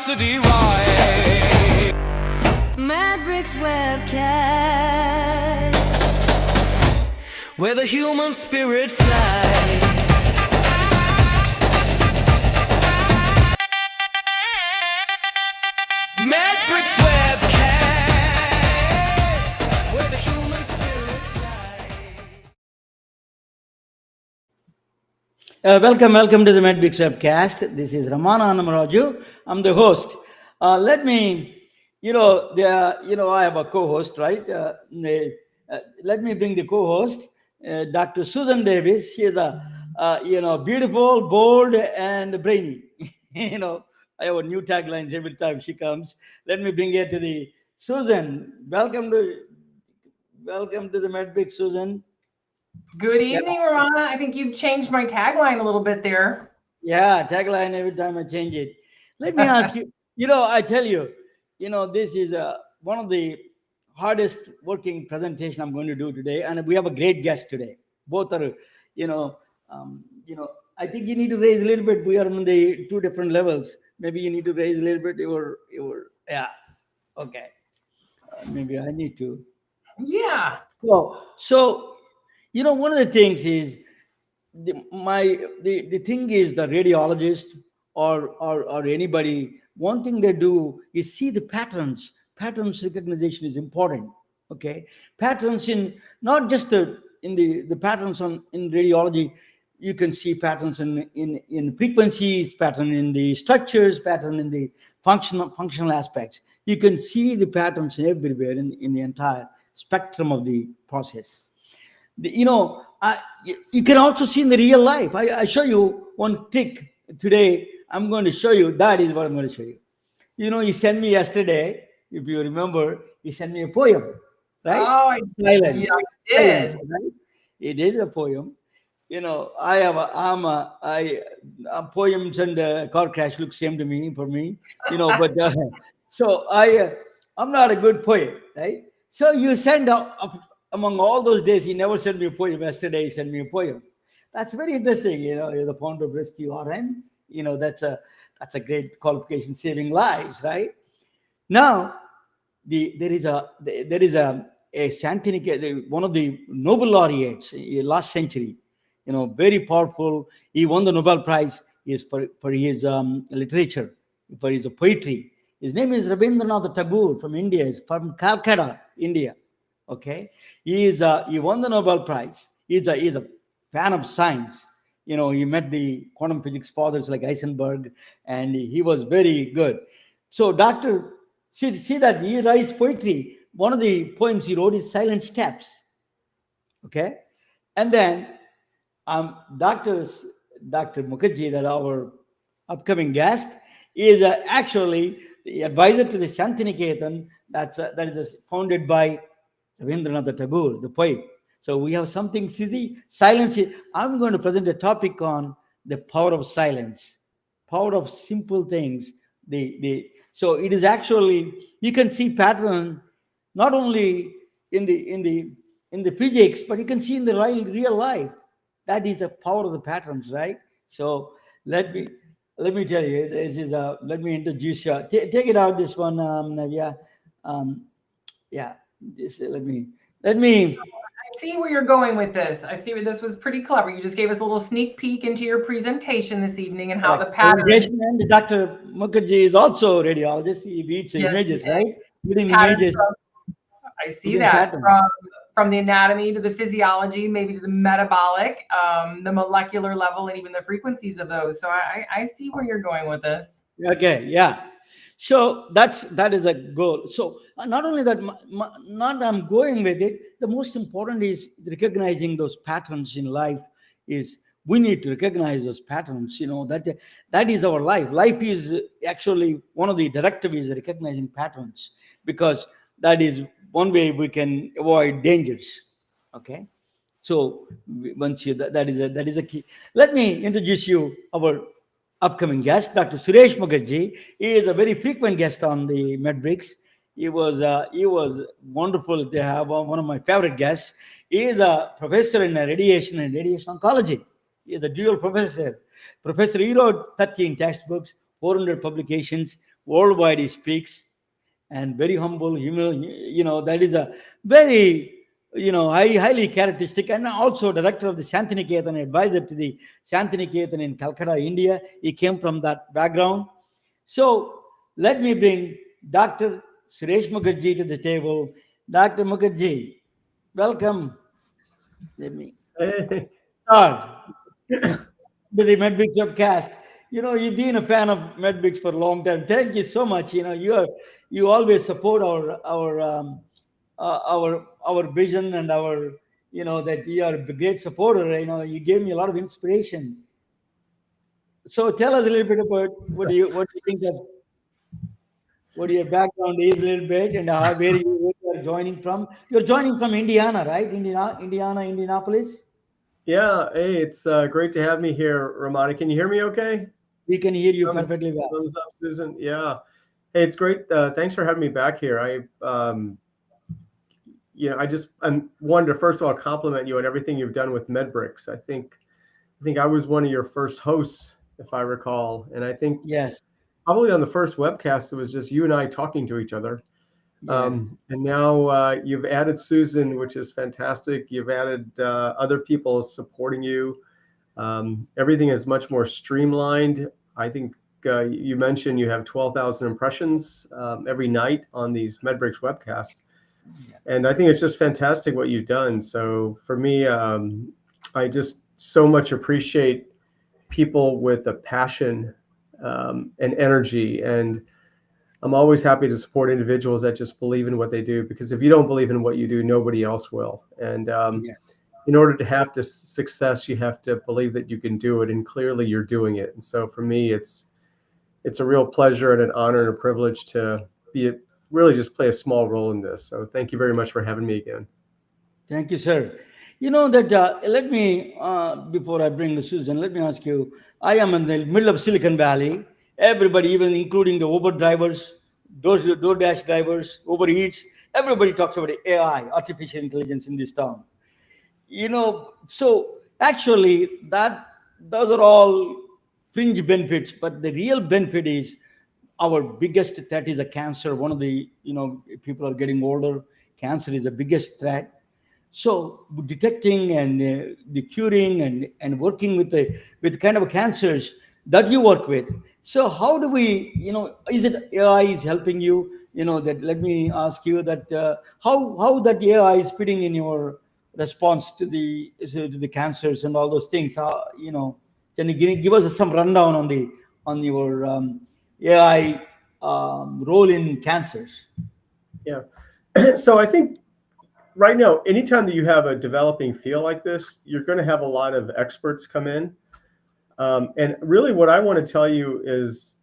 curiosity why. Matrix webcast, Where the human spirit flies. Matrix webcast, where the human spirit flies. Welcome to the Medbix webcast. This is Ramana Namaraju. I'm the host. Let me, I have a co-host, right? Let me bring the co-host, Dr. Susan Davis. She is a, beautiful, bold, and brainy. I have a new taglines every time she comes. Let me bring her to the Susan. Welcome to the Medbix, Susan. Good evening, Ramana. I think you've changed my tagline a little bit there. Yeah, tagline every time I change it. Let me ask you, I tell you, this is one of the hardest working presentation I'm going to do today. And we have a great guest today. Both are, I think you need to raise a little bit. We are on the two different levels. Maybe you need to raise a little bit yeah. Okay. Maybe I need to. Yeah. So, one of the things is, the thing is, the radiologist or anybody, one thing they do is see the patterns recognition is important. Okay, patterns in not just in the patterns in radiology. You can see patterns in frequencies, pattern in the structures, pattern in the functional aspects. You can see the patterns everywhere in the entire spectrum of the process. You can also see in the real life. I show you one trick today. I'm going to show you. That is what I'm going to show you. He sent me yesterday, if you remember, he sent me a poem, right? Oh, I Silence. yeah, I did. Silence, right? He did a poem. Poems and car crash look same to me, for me, but so I'm not a good poet, right? So you send out, among all those days, he never sent me a poem. Yesterday, he sent me a poem. That's very interesting. You're the founder of Rescue RN. That's a great qualification, saving lives, right? Now, there is a Santini, one of the Nobel laureates last century. Very powerful. He won the Nobel Prize for his literature, for his poetry. His name is Rabindranath Tagore from India. He's from Calcutta, India. Okay, he won the Nobel Prize. He's a fan of science. He met the quantum physics fathers like Heisenberg, and he was very good. So, see that he writes poetry. One of the poems he wrote is Silent Steps. Okay, and then Dr. Mukherji, that our upcoming guest, is actually the advisor to the Shantiniketan. That is founded by Rabindranath Tagore, the poet. So we have something. See, silence. I'm going to present a topic on the power of silence, power of simple things. So it is actually, you can see pattern not only in the physics, but you can see in the real life. That is the power of the patterns, right? So let me tell you. This is let me introduce you. Take it out. This one, Navya. Yeah. Let me. I see where you're going with this. I see where this was pretty clever. You just gave us a little sneak peek into your presentation this evening and how the patterns. And Dr. Mukherji is also a radiologist. He reads images, right? Reading images. I see that from the anatomy to the physiology, maybe to the metabolic, the molecular level, and even the frequencies of those. So I see where you're going with this. Okay, yeah. So that is a goal. So not only that, not that I'm going with it. The most important is recognizing those patterns in life. Is we need to recognize those patterns. That is our life. Life is actually one of the directives is recognizing patterns, because that is one way we can avoid dangers. Okay. So once that is a key. Let me introduce you our upcoming guest, Dr. Suresh Mukherji. He is a very frequent guest on the MedBricks. He was wonderful to have one of my favorite guests. He is a professor in radiation and radiation oncology. He is a dual professor. He wrote 13 textbooks, 400 publications, worldwide he speaks, and very humble, that is a very, highly characteristic, and also director of the Shantiniketan, advisor to the Shantiniketan in Calcutta, India. He came from that background. So let me bring Dr. Suresh Mukherji to the table. Dr. Mukherji, welcome. Let me Hey. start with the Medbix webcast. You've been a fan of Medbix for a long time. Thank you so much. You always support our vision and our, that you are a great supporter. You gave me a lot of inspiration. So tell us a little bit about what you think of what your background is a little bit, and where you are joining from. You're joining from Indiana, right? Indianapolis. Yeah, hey, it's great to have me here, Ramani. Can you hear me okay? We can hear you Thumbs, perfectly well. thumbs up, Susan. Yeah. Hey, it's great. Thanks for having me back here. I'm wanted to first of all compliment you on everything you've done with MedBricks. I think I was one of your first hosts, if I recall, and I think Yes. probably on the first webcast it was just you and I talking to each other. Yeah. And now you've added Susan, which is fantastic. You've added other people supporting you. Everything is much more streamlined. I think you mentioned you have 12,000 impressions every night on these MedBricks webcasts. Yeah. And I think it's just fantastic what you've done. So for me, I just so much appreciate people with a passion and energy. And I'm always happy to support individuals that just believe in what they do, because if you don't believe in what you do, nobody else will. And Yeah. in order to have this success, you have to believe that you can do it, and clearly you're doing it. And so for me, it's a real pleasure and an honor and a privilege to really just play a small role in this. So thank you very much for having me again. Thank you, sir. Let me, before I bring Susan, let me ask you. I am in the middle of Silicon Valley. Everybody, even including the Uber drivers, DoorDash drivers, Uber Eats, everybody talks about AI, artificial intelligence in this town. So actually, those are all fringe benefits, but the real benefit is our biggest threat is a cancer. One of the, people are getting older. Cancer is the biggest threat. So detecting and the curing and working with kind of cancers that you work with. So how do we, is it AI is helping you? That let me ask you that how that AI is fitting in your response to the cancers and all those things. Can you give us some rundown on your AI role in cancers? Yeah. So I think right now, anytime that you have a developing field like this, you're going to have a lot of experts come in. And really what I want to tell you is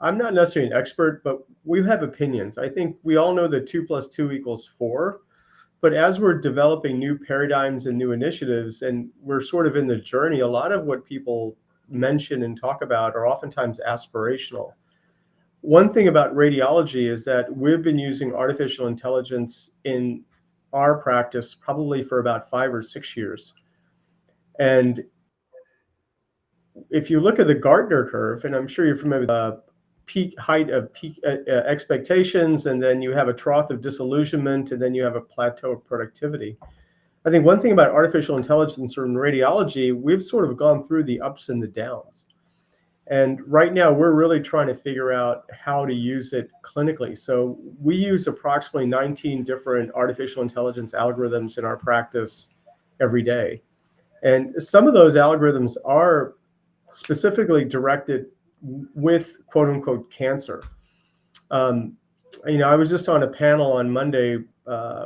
I'm not necessarily an expert, but we have opinions. I think we all know that 2 + 2 = 4. But as we're developing new paradigms and new initiatives, and we're sort of in the journey, a lot of what people mention and talk about are oftentimes aspirational. One thing about radiology is that we've been using artificial intelligence in our practice probably for about 5 or 6 years. And if you look at the Gartner curve, and I'm sure you're familiar with the peak height of peak expectations, and then you have a trough of disillusionment, and then you have a plateau of productivity. I think one thing about artificial intelligence in radiology, we've sort of gone through the ups and the downs. And right now, we're really trying to figure out how to use it clinically. So we use approximately 19 different artificial intelligence algorithms in our practice every day. And some of those algorithms are specifically directed with quote unquote cancer. I was just on a panel on Monday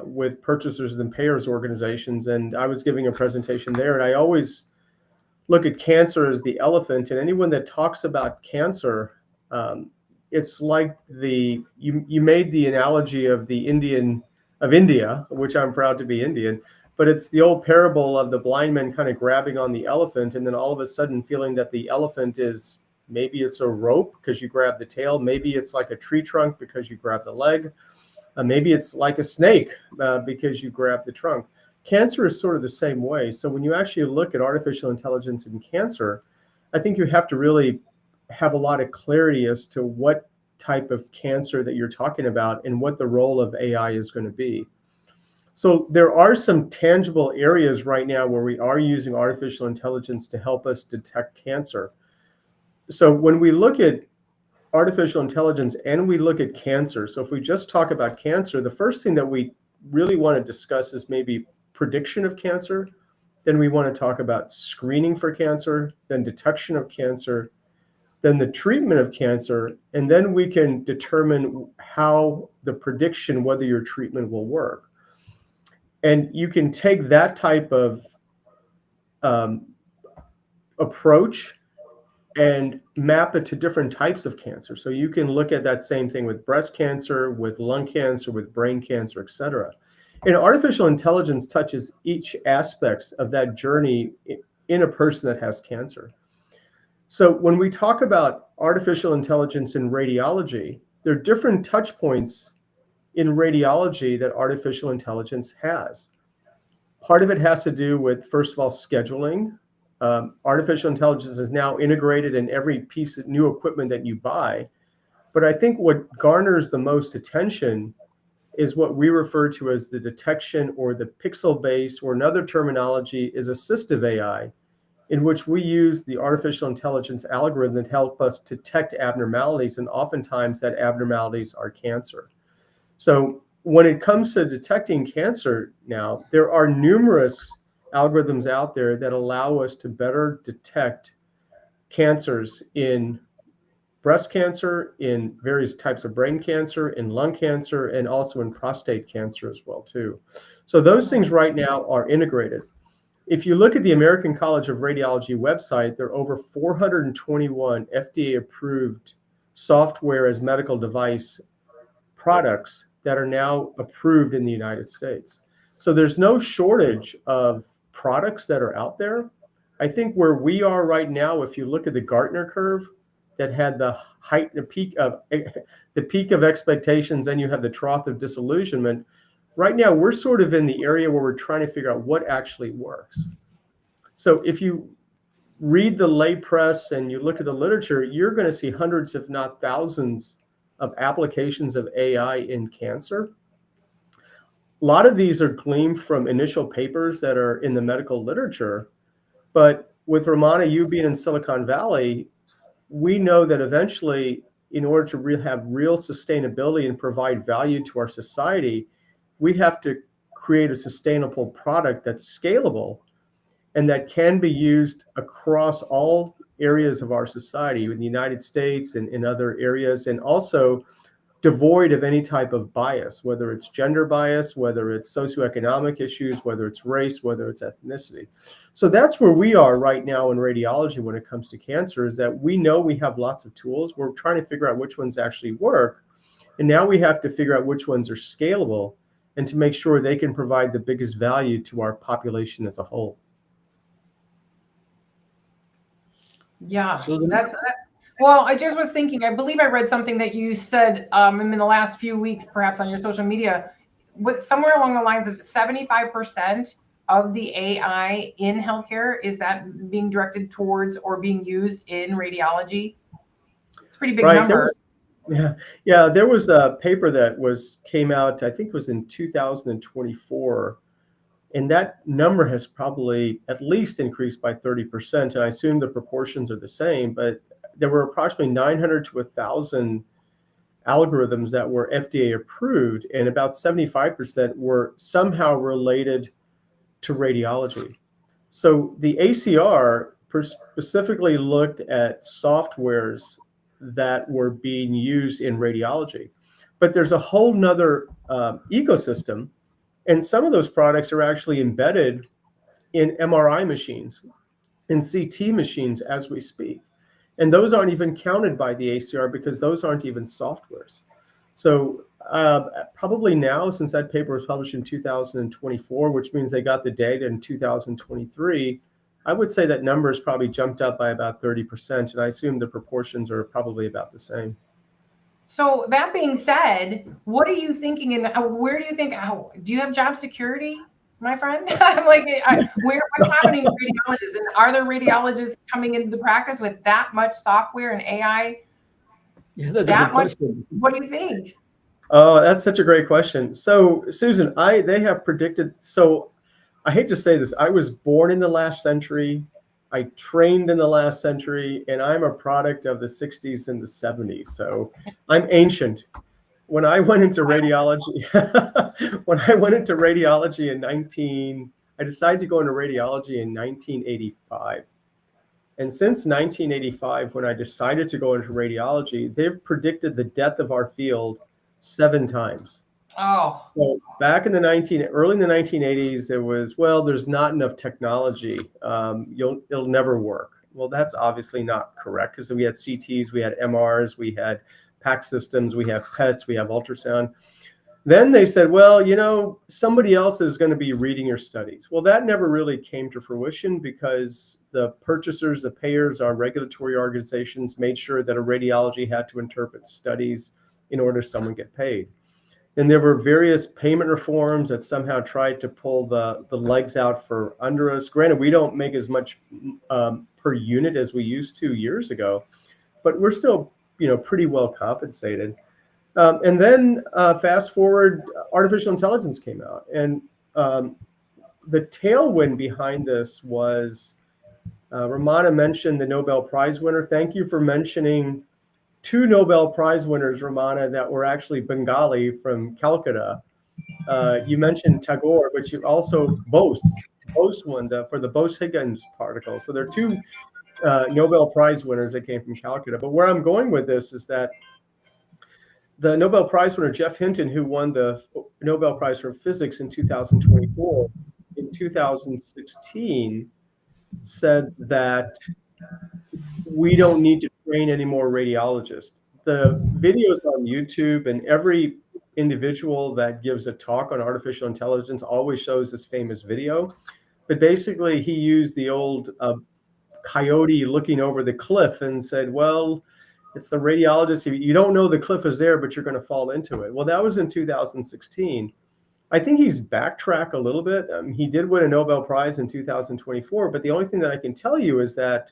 with purchasers and payers organizations, and I was giving a presentation there. And I always look at cancer as the elephant, and anyone that talks about cancer, it's like you made the analogy of the India, which I'm proud to be Indian, but it's the old parable of the blind man kind of grabbing on the elephant, and then all of a sudden feeling that the elephant is, maybe it's a rope because you grab the tail, maybe it's like a tree trunk because you grab the leg, maybe it's like a snake because you grab the trunk. Cancer is sort of the same way. So when you actually look at artificial intelligence in cancer, I think you have to really have a lot of clarity as to what type of cancer that you're talking about and what the role of AI is going to be. So there are some tangible areas right now where we are using artificial intelligence to help us detect cancer. So when we look at artificial intelligence and we look at cancer, so if we just talk about cancer, the first thing that we really want to discuss is maybe prediction of cancer. Then we want to talk about screening for cancer, then detection of cancer, then the treatment of cancer, and then we can determine how the prediction, whether your treatment will work. And you can take that type of approach and map it to different types of cancer. So you can look at that same thing with breast cancer, with lung cancer, with brain cancer, et cetera. And artificial intelligence touches each aspect of that journey in a person that has cancer. So when we talk about artificial intelligence in radiology, there are different touch points in radiology that artificial intelligence has. Part of it has to do with, first of all, scheduling. Artificial intelligence is now integrated in every piece of new equipment that you buy. But I think what garners the most attention is what we refer to as the detection or the pixel-based, or another terminology is assistive AI, in which we use the artificial intelligence algorithm to help us detect abnormalities, and oftentimes that abnormalities are cancer. So when it comes to detecting cancer now, there are numerous algorithms out there that allow us to better detect cancers in breast cancer, in various types of brain cancer, in lung cancer, and also in prostate cancer as well too. So those things right now are integrated. If you look at the American College of Radiology website, there are over 421 FDA-approved software as medical device products that are now approved in the United States. So there's no shortage of products that are out there. I think where we are right now, if you look at the Gartner curve that had the height, the peak of expectations, and you have the trough of disillusionment, right now we're sort of in the area where we're trying to figure out what actually works. So if you read the lay press and you look at the literature, you're going to see hundreds, if not thousands, of applications of AI in cancer. A lot of these are gleaned from initial papers that are in the medical literature. But with Ramana, you being in Silicon Valley, we know that eventually, in order to have real sustainability and provide value to our society, we have to create a sustainable product that's scalable and that can be used across all areas of our society in the United States and in other areas, and also devoid of any type of bias, whether it's gender bias, whether it's socioeconomic issues, whether it's race, whether it's ethnicity. So that's where we are right now in radiology when it comes to cancer, is that we know we have lots of tools. We're trying to figure out which ones actually work. And now we have to figure out which ones are scalable and to make sure they can provide the biggest value to our population as a whole. Yeah, So well, I just was thinking, I believe I read something that you said in the last few weeks, perhaps on your social media, with somewhere along the lines of 75% of the AI in healthcare, is that being directed towards or being used in radiology? It's a pretty big number. There was a paper that came out, I think it was in 2024. And that number has probably at least increased by 30%. And I assume the proportions are the same, but there were approximately 900 to 1,000 algorithms that were FDA approved, and about 75% were somehow related to radiology. So the ACR specifically looked at softwares that were being used in radiology. But there's a whole nother ecosystem. And some of those products are actually embedded in MRI machines, in CT machines as we speak. And those aren't even counted by the ACR because those aren't even softwares. So probably now, since that paper was published in 2024, which means they got the data in 2023, I would say that number has probably jumped up by about 30%. And I assume the proportions are probably about the same. So that being said, what are you thinking, and where do you think, do you have job security, my friend? I'm like, what's happening with radiologists? And are there radiologists coming into the practice with that much software and AI Yeah, that's a That good much? question. What do you think? Oh, that's such a great question. So, Susan, they have predicted. So, I hate to say this. I was born in the last century. I trained in the last century, and I'm a product of the 60s and the 70s. So, I'm ancient. When I went into radiology, when I went into radiology in 19, I decided to go into radiology in 1985. And since 1985, when I decided to go into radiology, they've predicted the death of our field 7 times. Oh, So back in the early in the 1980s, there was, well, there's not enough technology. It'll never work. Well, that's obviously not correct because we had CTs, we had MRs, we had PAC systems, we have PETs, we have ultrasound. Then they said, well, somebody else is going to be reading your studies. Well, that never really came to fruition because the purchasers, the payers, our regulatory organizations made sure that a radiology had to interpret studies in order someone get paid. And there were various payment reforms that somehow tried to pull the legs out for under us. Granted, we don't make as much per unit as we used to years ago, but we're still, pretty well compensated. And then fast forward, artificial intelligence came out. And the tailwind behind this was Ramana mentioned the Nobel Prize winner. Thank you for mentioning 2 Nobel Prize winners, Ramana, that were actually Bengali from Calcutta. You mentioned Tagore, but you also Bose won for the Bose-Higgins particle. So there are 2 Nobel Prize winners that came from Calcutta. But where I'm going with this is that the Nobel Prize winner, Jeff Hinton, who won the Nobel Prize for Physics in 2024, in 2016 said that we don't need to train any more radiologists. The videos on YouTube and every individual that gives a talk on artificial intelligence always shows this famous video. But basically, he used the old coyote looking over the cliff and said, well, it's the radiologist. You don't know the cliff is there, but you're going to fall into it. Well, that was in 2016. I think he's backtracked a little bit. He did win a Nobel Prize in 2024, but the only thing that I can tell you is that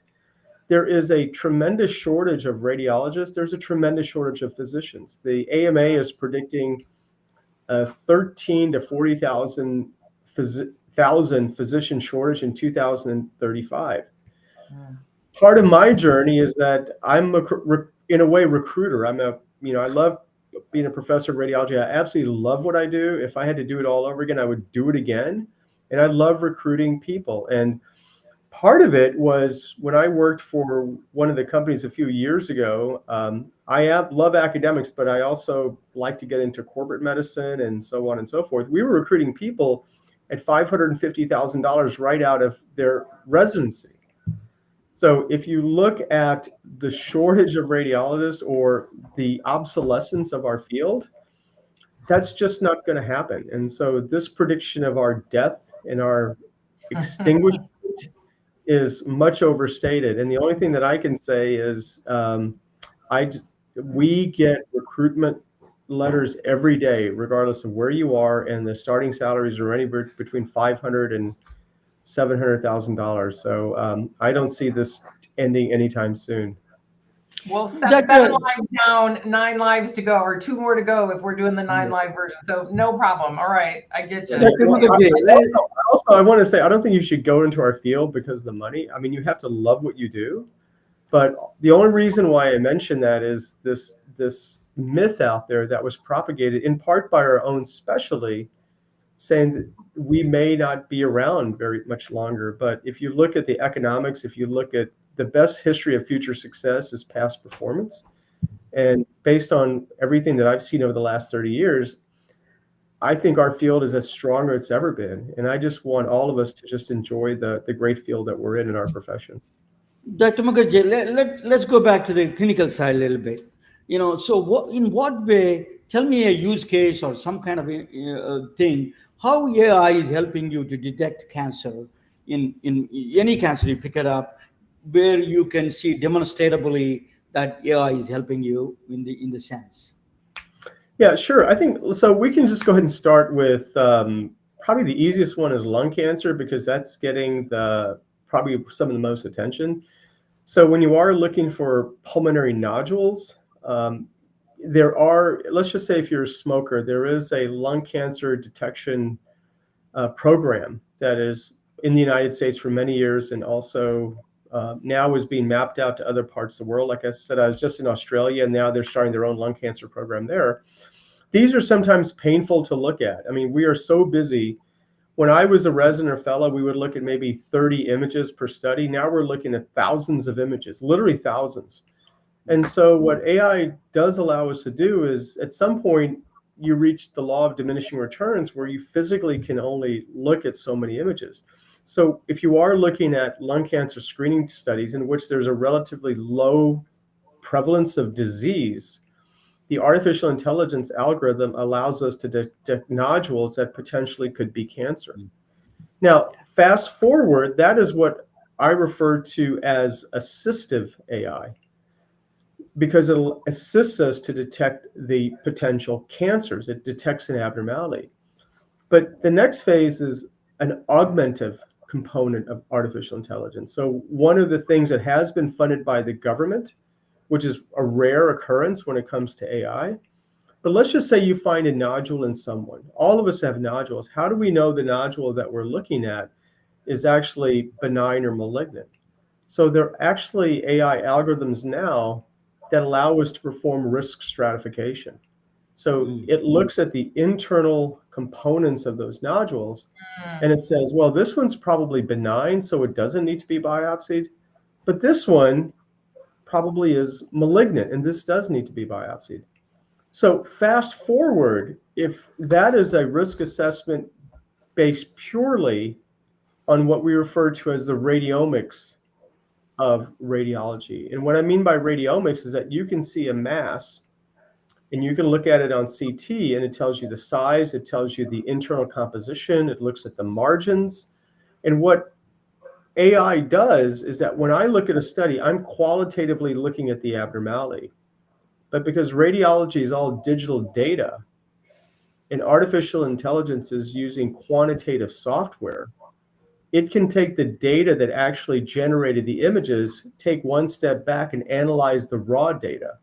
there is a tremendous shortage of radiologists. There's a tremendous shortage of physicians. The AMA is predicting a 13 to 40,000 physician shortage in 2035. Part of my journey is that I'm in a way recruiter. I love being a professor of radiology. I absolutely love what I do. If I had to do it all over again, I would do it again. And I love recruiting people. And part of it was when I worked for one of the companies a few years ago. I love academics, but I also like to get into corporate medicine and so on and so forth. We were recruiting people at $550,000 right out of their residency. So if you look at the shortage of radiologists or the obsolescence of our field, that's just not going to happen. And so this prediction of our death and our extinguishment is much overstated. And the only thing that I can say is we get recruitment letters every day, regardless of where you are, and the starting salaries are anywhere between $500,000 and $700,000. So I don't see this ending anytime soon. well, That, seven lives down, 9 lives to go, or 2 more to go if we're doing the 9 live version. So no problem. All right, I get you. Dr. Mukherji, Also, I want to say, I don't think you should go into our field because of the money. I mean, you have to love what you do. But the only reason why I mention that is this myth out there that was propagated in part by our own specialty, saying that we may not be around very much longer. But if you look at the economics, if you look at the best history of future success is past performance. And based on everything that I've seen over the last 30 years, I think our field is as strong as it's ever been. And I just want all of us to just enjoy the great field that we're in our profession. Dr. Mukherji, let's go back to the clinical side a little bit. So in what way, tell me a use case or some kind of a thing, how AI is helping you to detect cancer in any cancer you pick it up, where you can see demonstrably that AI is helping you in the sense. Yeah, sure. I think so. We can just go ahead and start with probably the easiest one is lung cancer, because that's getting probably some of the most attention. So when you are looking for pulmonary nodules, There are, let's just say if you're a smoker, there is a lung cancer detection program that is in the United States for many years, and also now is being mapped out to other parts of the world. Like I said, I was just in Australia, and now they're starting their own lung cancer program there. These are sometimes painful to look at. I mean, we are so busy. When I was a resident or fellow, we would look at maybe 30 images per study. Now we're looking at thousands of images, literally thousands. And so what AI does allow us to do is, at some point, you reach the law of diminishing returns where you physically can only look at so many images. So if you are looking at lung cancer screening studies in which there's a relatively low prevalence of disease, the artificial intelligence algorithm allows us to detect nodules that potentially could be cancer. Now, fast forward, that is what I refer to as assistive AI, because it'll assist us to detect the potential cancers. It detects an abnormality. But the next phase is an augmentative component of artificial intelligence. So one of the things that has been funded by the government, which is a rare occurrence when it comes to AI, but let's just say you find a nodule in someone. All of us have nodules. How do we know the nodule that we're looking at is actually benign or malignant? So there are actually AI algorithms now that allow us to perform risk stratification. So it looks at the internal components of those nodules, and it says, well, this one's probably benign, so it doesn't need to be biopsied. But this one probably is malignant, and this does need to be biopsied. So fast forward, if that is a risk assessment based purely on what we refer to as the radiomics of radiology. And what I mean by radiomics is that you can see a mass and you can look at it on CT and it tells you the size, it tells you the internal composition, it looks at the margins. And what AI does is that when I look at a study, I'm qualitatively looking at the abnormality. But because radiology is all digital data and artificial intelligence is using quantitative software, it can take the data that actually generated the images, take one step back and analyze the raw data.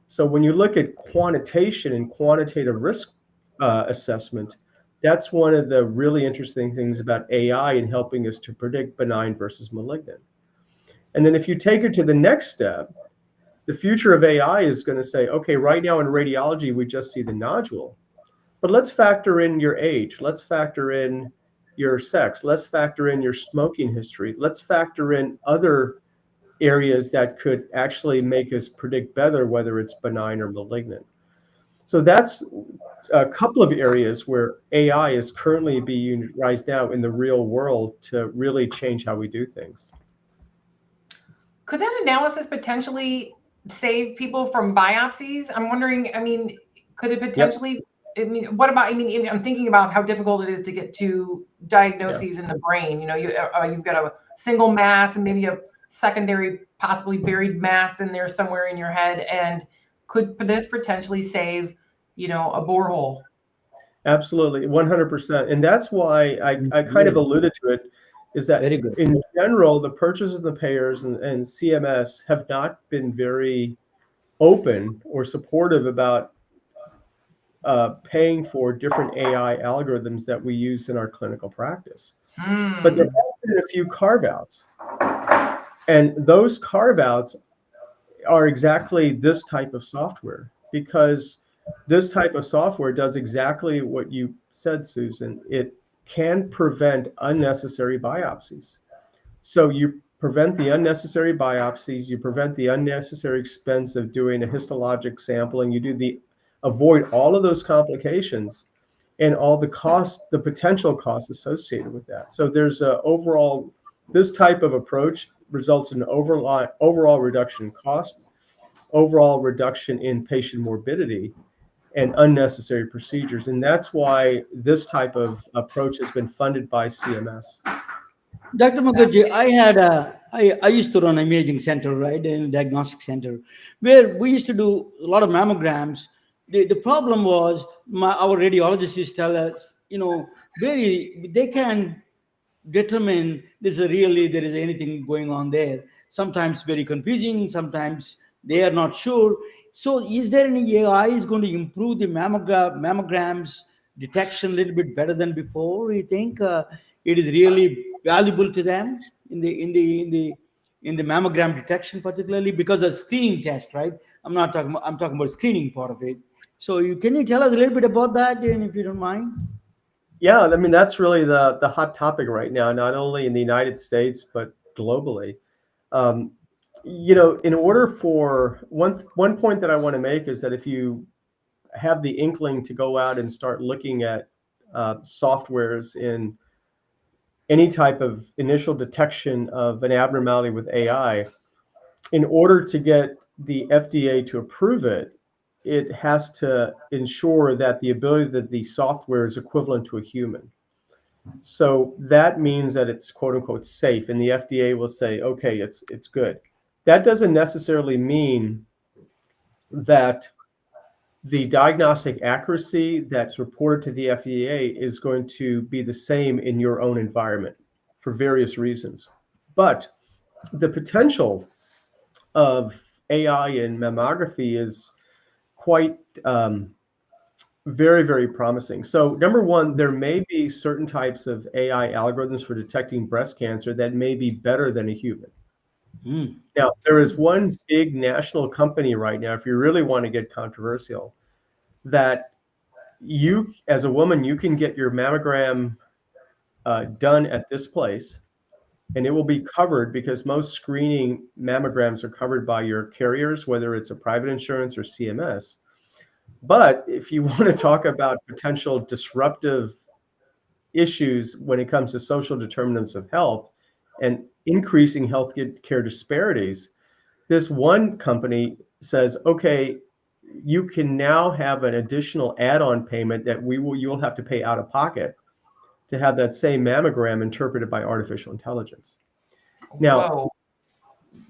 So when you look at quantitation and quantitative risk assessment, that's one of the really interesting things about AI in helping us to predict benign versus malignant. And then if you take it to the next step, the future of AI is going to say, okay, right now in radiology, we just see the nodule, but let's factor in your age. Let's factor in your sex. Let's factor in your smoking history. Let's factor in other areas that could actually make us predict better whether it's benign or malignant. So that's a couple of areas where AI is currently being utilized now in the real world to really change how we do things. Could that analysis potentially save people from biopsies? I'm wondering, I mean, could it potentially, I mean, what about, I mean, I'm thinking about how difficult it is to get to diagnoses in the brain. You know, you've got a single mass and maybe a secondary, possibly buried mass in there somewhere in your head. And could this potentially save, you know, a borehole? Absolutely, 100%. And that's why I kind of alluded to it, is that Very good. in general, the purchasers and the payers and CMS have not been very open or supportive about paying for different AI algorithms that we use in our clinical practice. But there have been a few carve-outs. And those carve-outs are exactly this type of software, because this type of software does exactly what you said, Susan. It can prevent unnecessary biopsies. So you prevent the unnecessary biopsies, you prevent the unnecessary expense of doing a histologic sampling, you do avoid all of those complications and all the cost, the potential costs associated with that. So there's a overall, this type of approach results in overall reduction in cost, overall reduction in patient morbidity, and unnecessary procedures. And that's why this type of approach has been funded by CMS. Dr. Mukherjee, I used to run an imaging center, right, in a diagnostic center, where we used to do a lot of mammograms. The problem was our radiologists used to tell us, you know, they can determine there is anything going on there. Sometimes very confusing, sometimes They are not sure. So is there any AI is going to improve the mammograms detection a little bit better than before? You think it is really valuable to them in the mammogram detection, particularly because of screening test, right? I'm talking about screening part of it. So can you tell us a little bit about that, Dan, if you don't mind? Yeah, I mean, that's really the hot topic right now, not only in the United States, but globally. Um, in order for one point that I want to make is that if you have the inkling to go out and start looking at softwares in any type of initial detection of an abnormality with AI, in order to get the FDA to approve it, it has to ensure that the ability that the software is equivalent to a human. So that means that it's quote unquote safe, and the FDA will say, okay, it's good. That doesn't necessarily mean that the diagnostic accuracy that's reported to the FDA is going to be the same in your own environment for various reasons. But the potential of AI in mammography is quite very, very promising. So number one, there may be certain types of AI algorithms for detecting breast cancer that may be better than a human. Mm. Now, there is one big national company right now, if you really want to get controversial, that you, as a woman, you can get your mammogram done at this place, and it will be covered because most screening mammograms are covered by your carriers, whether it's a private insurance or CMS. But if you want to talk about potential disruptive issues when it comes to social determinants of health and increasing healthcare disparities, this one company says, okay, you can now have an additional add-on payment that you'll have to pay out of pocket to have that same mammogram interpreted by artificial intelligence. Now, Whoa.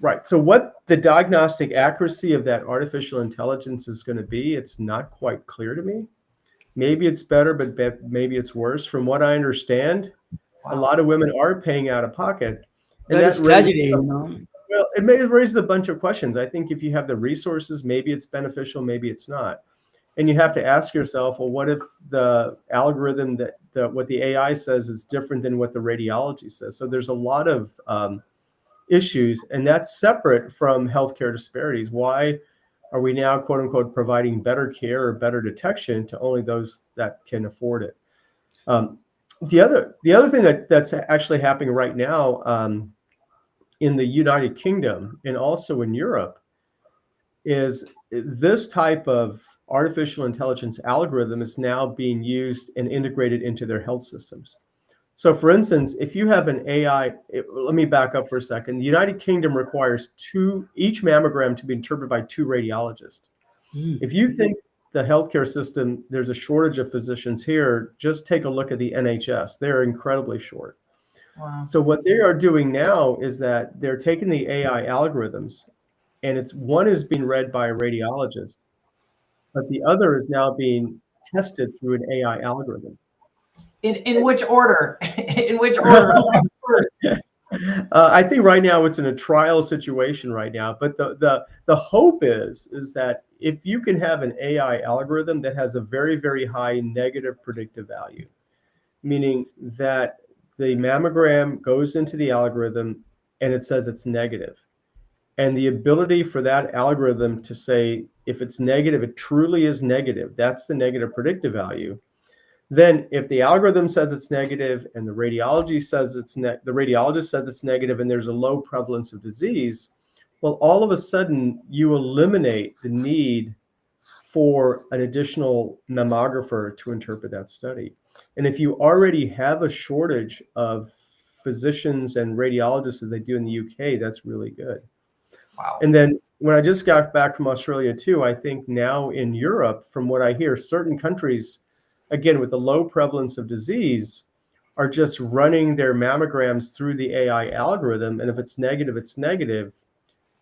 right. So what the diagnostic accuracy of that artificial intelligence is going to be, it's not quite clear to me. Maybe it's better, but maybe it's worse. From what I understand, a Wow. lot of women are paying out of pocket. And That is tragedy, well, it raises a bunch of questions. I think if you have the resources, maybe it's beneficial, maybe it's not. And you have to ask yourself, well, what if the algorithm what the AI says is different than what the radiology says? So there's a lot of issues, and that's separate from healthcare disparities. Why are we now, quote unquote, providing better care or better detection to only those that can afford it? The other thing that's actually happening right now in the United Kingdom and also in Europe is this type of artificial intelligence algorithm is now being used and integrated into their health systems. So for instance, if you have an AI, let me back up for a second. The United Kingdom requires each mammogram to be interpreted by 2 radiologists. Mm. If you think the healthcare system, there's a shortage of physicians here, just take a look at the NHS. They're incredibly short. Wow. So what they are doing now is that they're taking the AI algorithms, and one is being read by a radiologist, but the other is now being tested through an AI algorithm. In which order? In which order? I think right now it's in a trial situation right now, but the hope is that if you can have an AI algorithm that has a very, very high negative predictive value, meaning that the mammogram goes into the algorithm and it says it's negative, and the ability for that algorithm to say if it's negative, it truly is negative, that's the negative predictive value. Then if the algorithm says it's negative and the radiologist says it's negative and there's a low prevalence of disease, well, all of a sudden you eliminate the need for an additional mammographer to interpret that study. And if you already have a shortage of physicians and radiologists as they do in the UK, that's really good. Wow. And then when I just got back from Australia too, I think now in Europe, from what I hear, certain countries, again, with the low prevalence of disease, are just running their mammograms through the AI algorithm. And if it's negative, it's negative.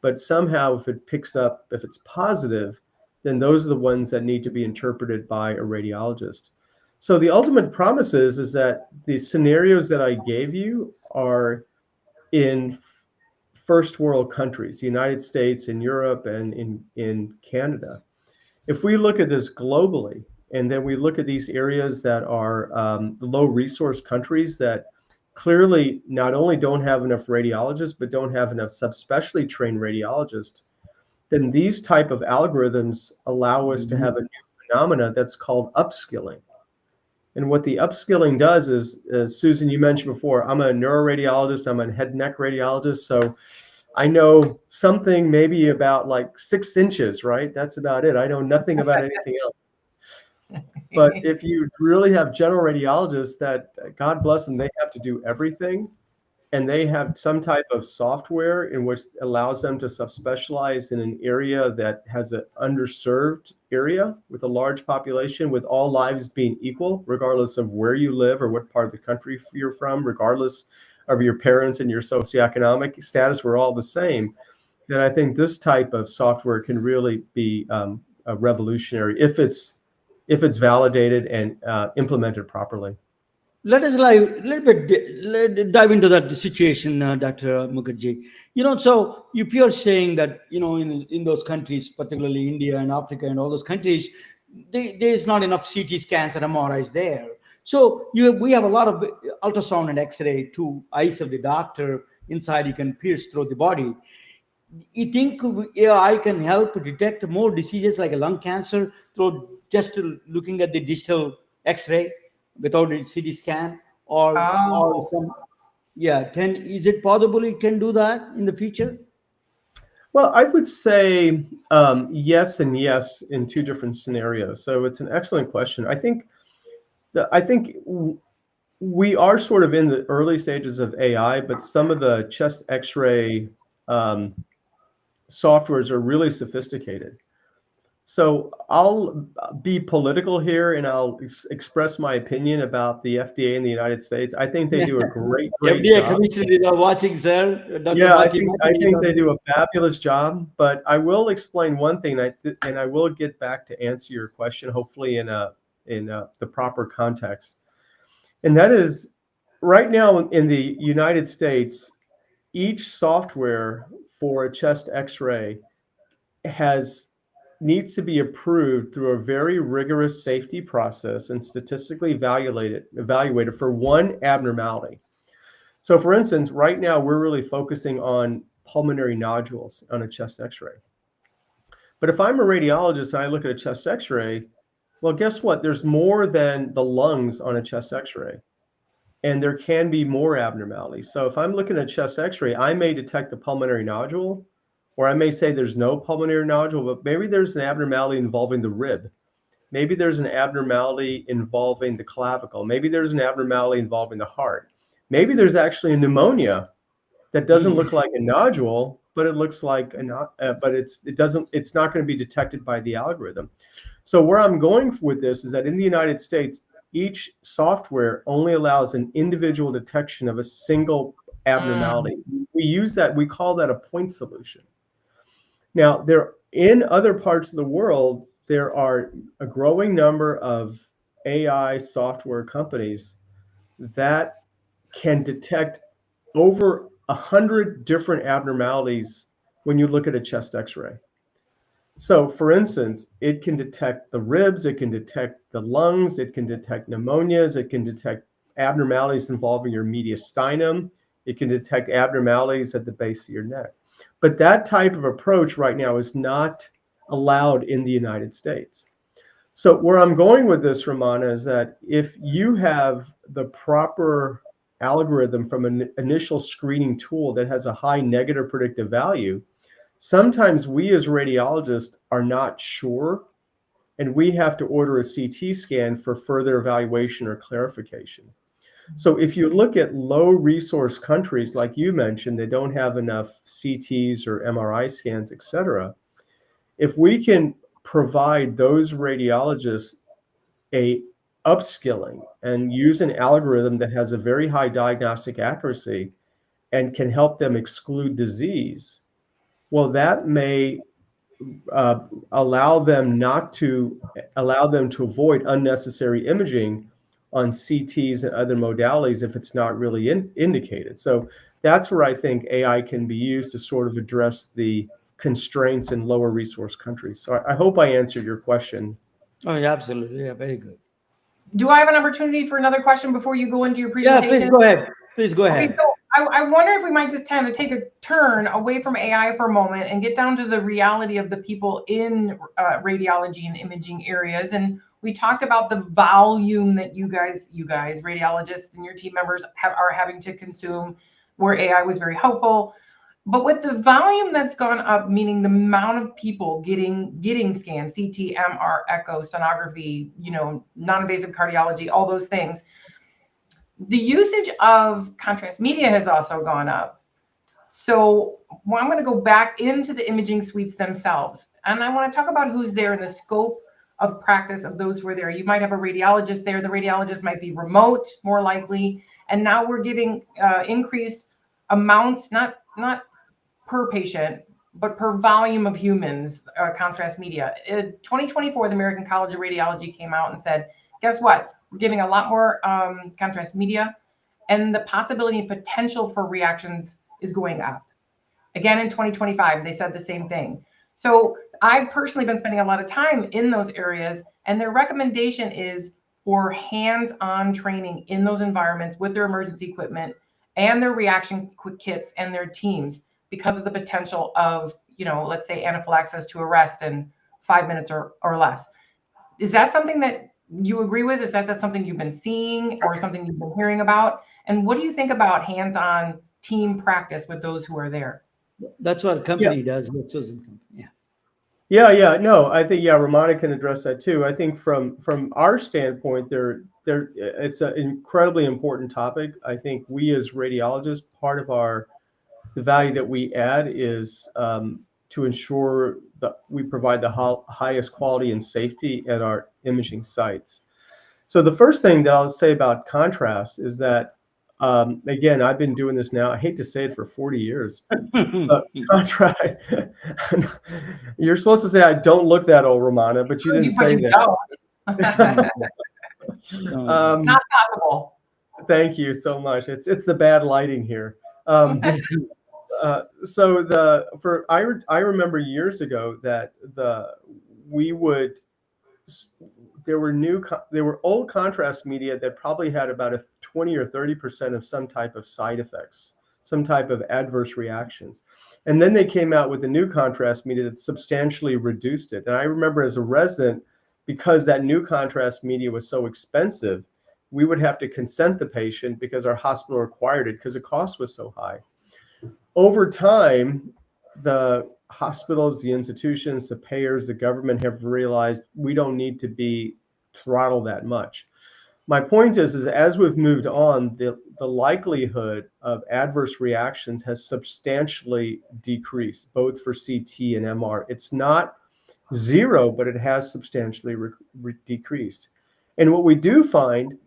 But somehow if it picks up, if it's positive, then those are the ones that need to be interpreted by a radiologist. So the ultimate promise is that the scenarios that I gave you are in first world countries, the United States and Europe and in Canada. If we look at this globally, and then we look at these areas that are low resource countries that clearly not only don't have enough radiologists, but don't have enough subspecialty trained radiologists, then these type of algorithms allow us to have a new phenomena that's called upskilling. And what the upskilling does is, as Susan, you mentioned before, I'm a neuroradiologist, I'm a head and neck radiologist. So I know something maybe about like 6 inches, right? That's about it. I know nothing about anything else. But if you really have general radiologists that, God bless them, they have to do everything. And they have some type of software in which allows them to subspecialize in an area that has an underserved area with a large population, with all lives being equal, regardless of where you live or what part of the country you're from, regardless of your parents and your socioeconomic status, we're all the same. Then I think this type of software can really be a revolutionary if it's validated and implemented properly. Let us dive into that situation, Dr. Mukherjee. So if you're saying that, in those countries, particularly India and Africa and all those countries, there's not enough CT scans and MRIs there. So we have a lot of ultrasound and X-ray to eyes of the doctor inside. You can pierce through the body. You think AI can help detect more diseases like a lung cancer through just looking at the digital X-ray without a CT scan, or some, is it possible it can do that in the future? Well, I would say yes and yes in two different scenarios. So it's an excellent question. I think we are sort of in the early stages of AI, but some of the chest X-ray softwares are really sophisticated. So I'll be political here and I'll express my opinion about the FDA in the United States. I think they do a great FDA job. commissioners are watching, sir. Dr. Yeah, I Martin, think they do a fabulous job. But I will explain one thing, and I will get back to answer your question, hopefully in the proper context. And that is, right now in the United States, each software for a chest X-ray needs to be approved through a very rigorous safety process and statistically evaluated for one abnormality. So for instance, right now we're really focusing on pulmonary nodules on a chest X-ray. But if I'm a radiologist and I look at a chest X-ray, well, guess what? There's more than the lungs on a chest X-ray. And there can be more abnormalities. So if I'm looking at a chest X-ray, I may detect a pulmonary nodule, or I may say there's no pulmonary nodule, but maybe there's an abnormality involving the rib. Maybe there's an abnormality involving the clavicle. Maybe there's an abnormality involving the heart. Maybe there's actually a pneumonia that doesn't look like a nodule, but it looks like it's not going to be detected by the algorithm. So where I'm going with this is that in the United States, each software only allows an individual detection of a single abnormality. We call that a point solution. Now, in other parts of the world, there are a growing number of AI software companies that can detect over 100 different abnormalities when you look at a chest X-ray. So, for instance, it can detect the ribs, it can detect the lungs, it can detect pneumonias, it can detect abnormalities involving your mediastinum, it can detect abnormalities at the base of your neck. But that type of approach right now is not allowed in the United States. So where I'm going with this, Ramana, is that if you have the proper algorithm from an initial screening tool that has a high negative predictive value, sometimes we as radiologists are not sure, and we have to order a CT scan for further evaluation or clarification. So if you look at low resource countries, like you mentioned, they don't have enough CTs or MRI scans, et cetera. If we can provide those radiologists a upskilling and use an algorithm that has a very high diagnostic accuracy and can help them exclude disease, well, that may allow them to avoid unnecessary imaging on CTs and other modalities if it's not really indicated. So that's where I think AI can be used to sort of address the constraints in lower resource countries. So I hope I answered your question. Oh, yeah, absolutely. Yeah, very good. Do I have an opportunity for another question before you go into your Yeah, presentation? please go ahead. Please go Okay, ahead. so I wonder if we might just kind of take a turn away from AI for a moment and get down to the reality of the people in radiology and imaging areas. And we talked about the volume that you guys, radiologists and your team members are having to consume, where AI was very helpful. But with the volume that's gone up, meaning the amount of people getting scanned, CT, MR, echo, sonography, non-invasive cardiology, all those things, the usage of contrast media has also gone up. So I'm going to go back into the imaging suites themselves. And I want to talk about who's there in the scope of practice of those who are there. You might have a radiologist there. The radiologist might be remote, more likely. And now we're giving increased amounts, not per patient, but per volume of humans, contrast media. In 2024, the American College of Radiology came out and said, guess what? We're giving a lot more contrast media, and the possibility and potential for reactions is going up. Again, in 2025, they said the same thing. So I've personally been spending a lot of time in those areas, and their recommendation is for hands-on training in those environments with their emergency equipment and their reaction kits and their teams, because of the potential of, let's say anaphylaxis to arrest in 5 minutes or less. Is that something that you agree with? Is that something you've been seeing or something you've been hearing about? And what do you think about hands-on team practice with those who are there? That's what a company does. What chosen company. Yeah. Yeah. No, I think, Ramana can address that too. I think from our standpoint, it's an incredibly important topic. I think we as radiologists, part of the value that we add is to ensure that we provide the highest quality and safety at our imaging sites. So the first thing that I'll say about contrast is that, again, I've been doing this now, I hate to say it, for 40 years. Contrast, you're supposed to say, I don't look that old, Ramana, but you didn't say that. Not possible. Thank you so much. It's the bad lighting here. I remember years ago that there were old contrast media that probably had about a 20 or 30% of some type of side effects, some type of adverse reactions. And then they came out with a new contrast media that substantially reduced it. And I remember as a resident, because that new contrast media was so expensive, we would have to consent the patient because our hospital required it because the cost was so high. Over time, the hospitals, the institutions, the payers, the government have realized we don't need to be throttled that much. My point is as we've moved on, the likelihood of adverse reactions has substantially decreased, both for CT and MR. It's not zero, but it has substantially decreased. And what we do find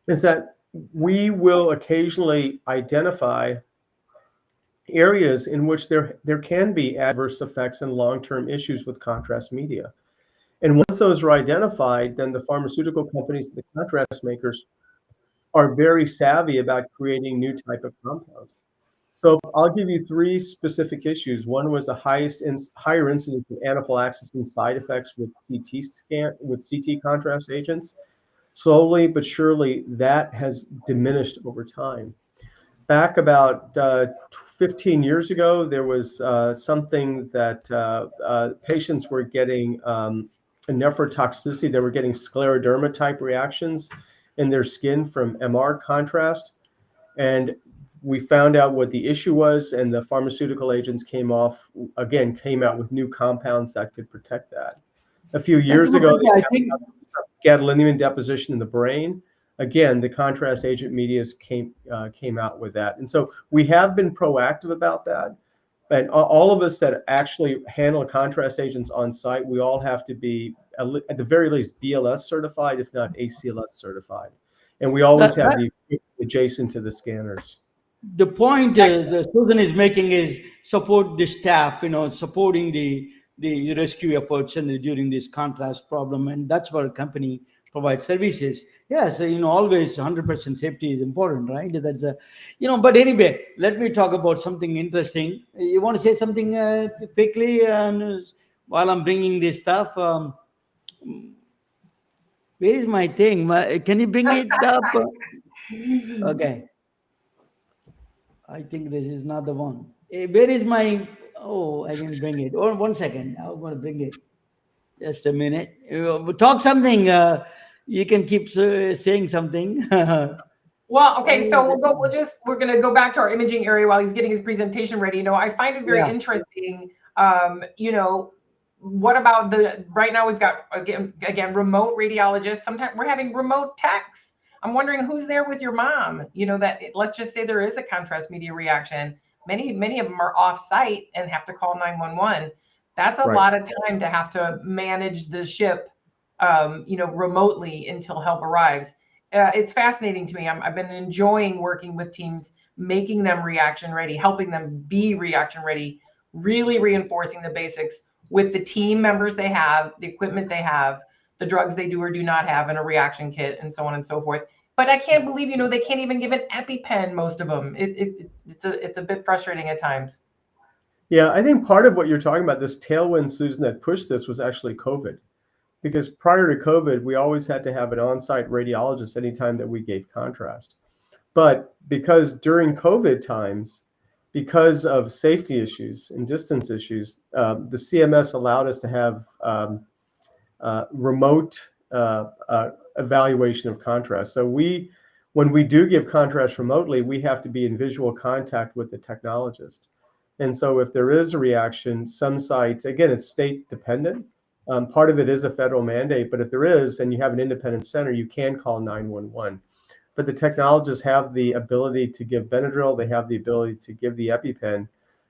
is that we will occasionally identify areas in which there can be adverse effects and long-term issues with contrast media. And once those are identified, then the pharmaceutical companies, the contrast makers, are very savvy about creating new type of compounds. So I'll give you three specific issues. One was the higher incidence of anaphylaxis and side effects with CT contrast agents. Slowly but surely, that has diminished over time. Back about 15 years ago, there was something that patients were getting a nephrotoxicity. They were getting scleroderma type reactions in their skin from MR contrast. And we found out what the issue was, and the pharmaceutical agents came out with new compounds that could protect that. A few years ago, I think gadolinium deposition in the brain. Again, the contrast agent medias came out with that. And so we have been proactive about that. And all of us that actually handle contrast agents on site, we all have to be, at the very least, BLS certified, if not ACLS certified. And we always have the adjacent to the scanners. The point is, Susan is making is support the staff, supporting the rescue efforts and during this contrast problem. And that's what a company provide services. Yes, always 100% safety is important, right? That's but anyway, let me talk about something interesting. You want to say something quickly while I'm bringing this stuff? Where is my thing? Can you bring it up? Okay, I think this is not the one. Where is my? Oh, I didn't bring it. Oh, 1 second. I'm going to bring it. Just a minute. Talk something. You can keep saying something. Well, Why okay, is so it- we're gonna go back to our imaging area while he's getting his presentation ready. I find it very Yeah. interesting. What about right now we've got again remote radiologists. Sometimes we're having remote techs. I'm wondering who's there with your mom. Let's just say there is a contrast media reaction. Many of them are off site and have to call 911. That's a Right. lot of time to have to manage the ship, remotely until help arrives. It's fascinating to me. I've been enjoying working with teams, making them reaction ready, helping them be reaction ready, really reinforcing the basics with the team members they have, the equipment they have, the drugs they do or do not have in a reaction kit, and so on and so forth. But I can't believe, they can't even give an EpiPen, most of them. It's a bit frustrating at times. Yeah, I think part of what you're talking about, this tailwind, Susan, that pushed this was actually COVID. Because prior to COVID, we always had to have an on-site radiologist anytime that we gave contrast. But because during COVID times, because of safety issues and distance issues, the CMS allowed us to have remote evaluation of contrast. So when we do give contrast remotely, we have to be in visual contact with the technologist. And so if there is a reaction, some sites, again, it's state dependent. Part of it is a federal mandate, but if there is, and you have an independent center, you can call 911. But the technologists have the ability to give Benadryl, they have the ability to give the EpiPen,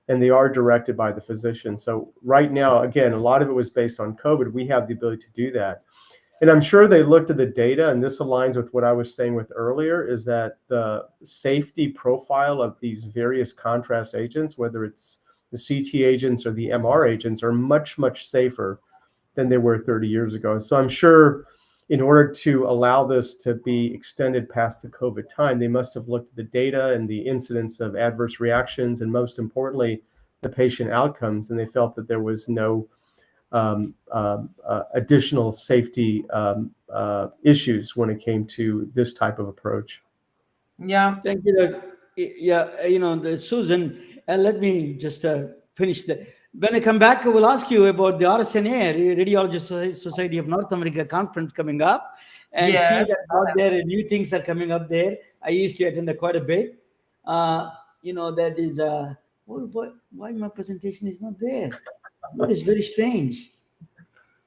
and they are directed by the physician. So right now, again, a lot of it was based on COVID. We have the ability to do that. And I'm sure they looked at the data, and this aligns with what I was saying with earlier, is that the safety profile of these various contrast agents, whether it's the CT agents or the MR agents, are much, much safer than they were 30 years ago. So I'm sure in order to allow this to be extended past the COVID time, they must have looked at the data and the incidence of adverse reactions, and most importantly, the patient outcomes, and they felt that there was no additional safety issues when it came to this type of approach. Yeah. Thank you. Yeah, Susan, let me just finish that. When I come back, I will ask you about the RSNA, Radiology Society of North America conference coming up, and see Yes. that out there new things are coming up there. I used to attend quite a bit. That is why my presentation is not there. That is very strange.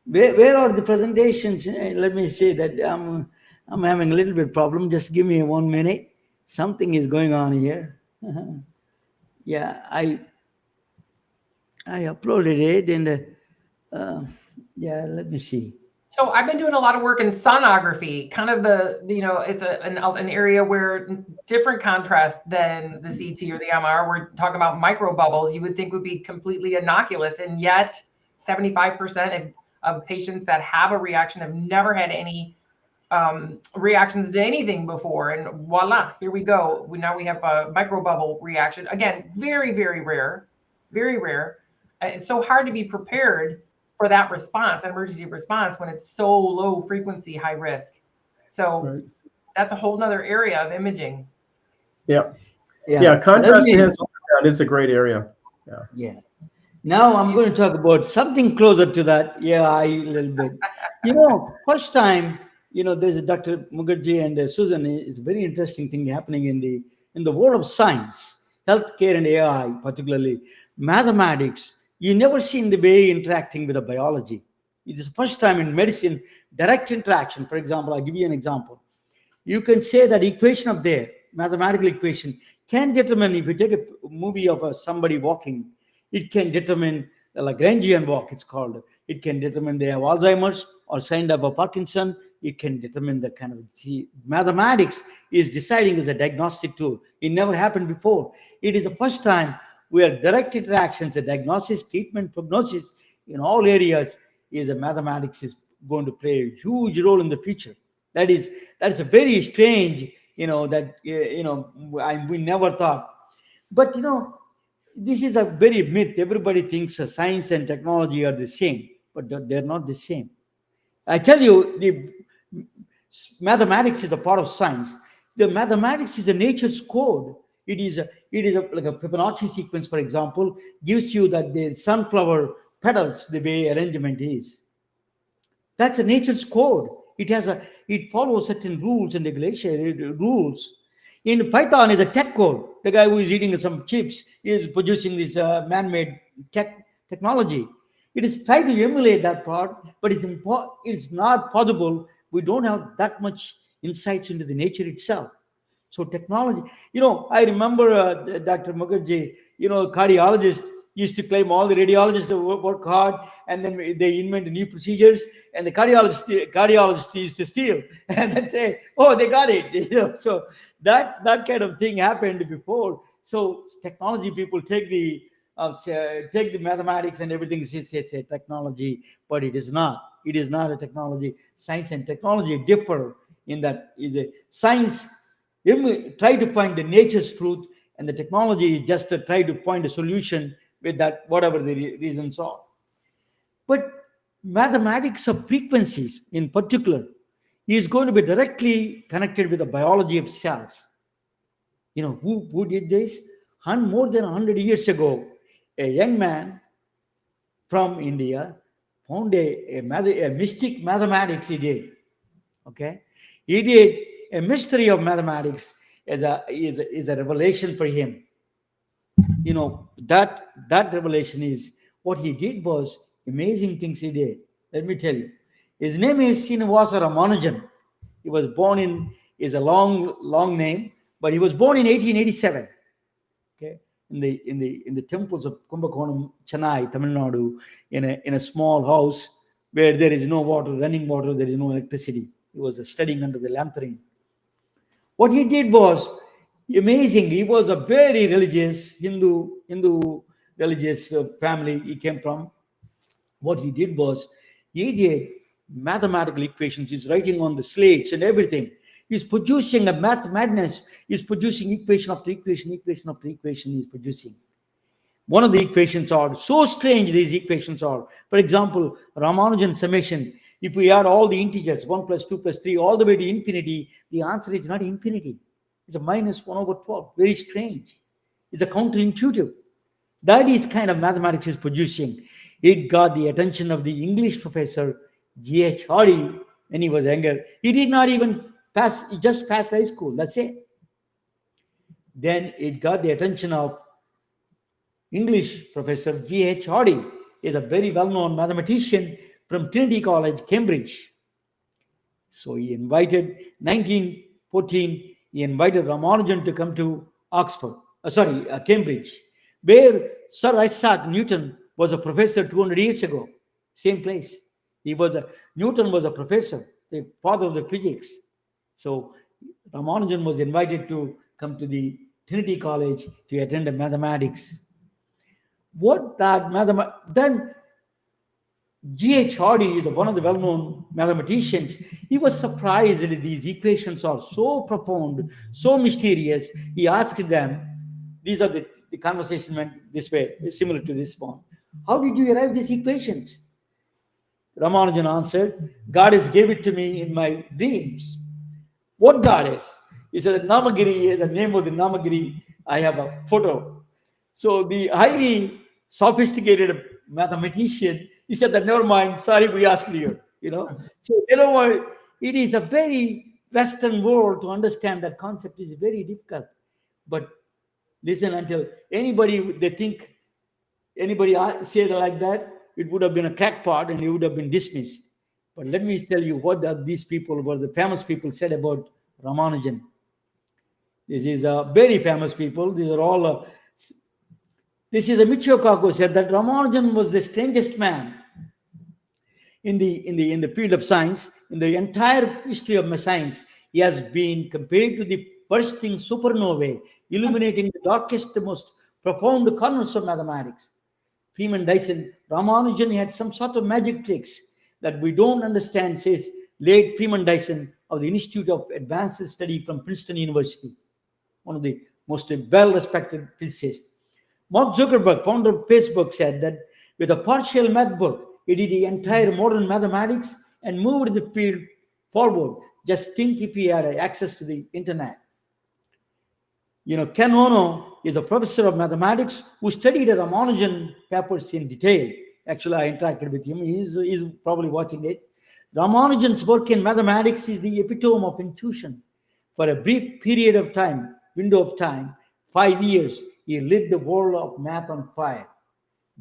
Where are the presentations? Let me say that I'm having a little bit problem. Just give me 1 minute. Something is going on here. Yeah, I uploaded it, and yeah, let me see. So I've been doing a lot of work in sonography, kind of it's an area where different contrast than the CT or the MR. We're talking about micro bubbles. You would think would be completely innocuous, and yet 75% of patients that have a reaction have never had any reactions to anything before, and voila, here we go. Now we have a micro bubble reaction. Again, very, very rare, very rare. It's so hard to be prepared for that response, emergency response, when it's so low frequency, high risk. So Right. that's a whole nother area of imaging. Yeah. Yeah, Yeah. Contrast enhanced ultrasound is a great area. Yeah. Yeah. Now I'm going to talk about something closer to that. Yeah, a little bit. First time, there's a Dr. Mukherji and Susan. It's a very interesting thing happening in the world of science, healthcare, and AI, particularly mathematics. You never seen the way interacting with the biology. It is the first time in medicine, direct interaction. For example, I'll give you an example. You can say that equation up there, mathematical equation, can determine, if you take a movie of somebody walking, it can determine the Lagrangian walk, it's called. It can determine they have Alzheimer's or signed up a Parkinson. It can determine the kind of, mathematics is deciding as a diagnostic tool. It never happened before. It is the first time where direct interactions, the diagnosis, treatment, prognosis in all areas is a mathematics is going to play a huge role in the future. That is a very strange, that we never thought. But this is a very myth. Everybody thinks science and technology are the same, but they're not the same. I tell you, the mathematics is a part of science. The mathematics is a nature's code. Like a Fibonacci sequence, for example, gives you that the sunflower petals, the way arrangement is. That's a nature's code. It follows certain rules and regulation rules. In Python is a tech code. The guy who is eating some chips is producing this man-made technology. It is trying to emulate that part, but it's not possible. We don't have that much insights into the nature itself. So technology, I remember Dr. Mukherji, cardiologist used to claim all the radiologists work hard, and then they invent new procedures, and the cardiologist used to steal and then say, "Oh, they got it." So that kind of thing happened before. So technology people take the mathematics and everything say technology, but it is not. It is not a technology. Science and technology differ in that is a science try to find the nature's truth, and the technology is just to try to find a solution with that, whatever the reasons are. But mathematics of frequencies in particular is going to be directly connected with the biology of cells. Who did this? More than 100 years ago, a young man from India found a mystic mathematics he did. Okay? He did a mystery of mathematics is a revelation for him. That revelation is what he did was amazing things he did. Let me tell you. His name is Srinivasa Ramanujan. He was born is a long name, but he was born in 1887. Okay, in the temples of Kumbakonam, Chennai, Tamil Nadu, in a small house where there is no water, running water, there is no electricity. He was studying under the lantern. What he did was amazing. He was a very religious Hindu religious family he came from. What he did was he did mathematical equations. He's writing on the slates and everything. He's producing a math madness. He's producing equation after equation after equation. He's producing. One of the equations are so strange. These equations are, for example, Ramanujan summation. If we add all the integers, 1 plus 2 plus 3, all the way to infinity, the answer is not infinity. It's a minus 1 over 12. Very strange. It's a counterintuitive. That is kind of mathematics is producing. It got the attention of the English professor, G.H. Hardy, when he was younger. He did not even pass, he just passed high school. That's it. Then it got the attention of English professor G.H. Hardy. Is a very well-known mathematician from Trinity College, Cambridge. So he invited, 1914, he invited Ramanujan to come to Cambridge, where Sir Isaac Newton was a professor 200 years ago. Same place. Newton was a professor, the father of the physics. So Ramanujan was invited to come to the Trinity College to attend the mathematics. Then G.H. Hardy is one of the well-known mathematicians. He was surprised that these equations are so profound, so mysterious. He asked them, the conversation went this way, similar to this one. How did you arrive these equations? Ramanujan answered, God has gave it to me in my dreams. What goddess? He said, Namagiri, the name of the Namagiri, I have a photo. So the highly sophisticated mathematician, he said that never mind, sorry we asked you. So it is a very Western world to understand that concept is very difficult. But listen, until anybody say like that, it would have been a crackpot and it would have been dismissed. But let me tell you what these people were, the famous people said about Ramanujan. This is a very famous people. These are all. This is a Michio Kaku said that Ramanujan was the strangest man in the field of science. In the entire history of science, he has been compared to the bursting supernovae, illuminating the darkest, the most profound corners of mathematics. Freeman Dyson, Ramanujan had some sort of magic tricks that we don't understand, says late Freeman Dyson of the Institute of Advanced Study from Princeton University, one of the most well-respected physicists. Mark Zuckerberg, founder of Facebook, said that with a partial math book, he did the entire modern mathematics and moved the field forward. Just think if he had access to the internet. Ken Ono is a professor of mathematics who studied the Ramanujan papers in detail. Actually, I interacted with him. He's probably watching it. Ramanujan's work in mathematics is the epitome of intuition. For a brief period of time, window of time, 5 years, he lit the world of math on fire.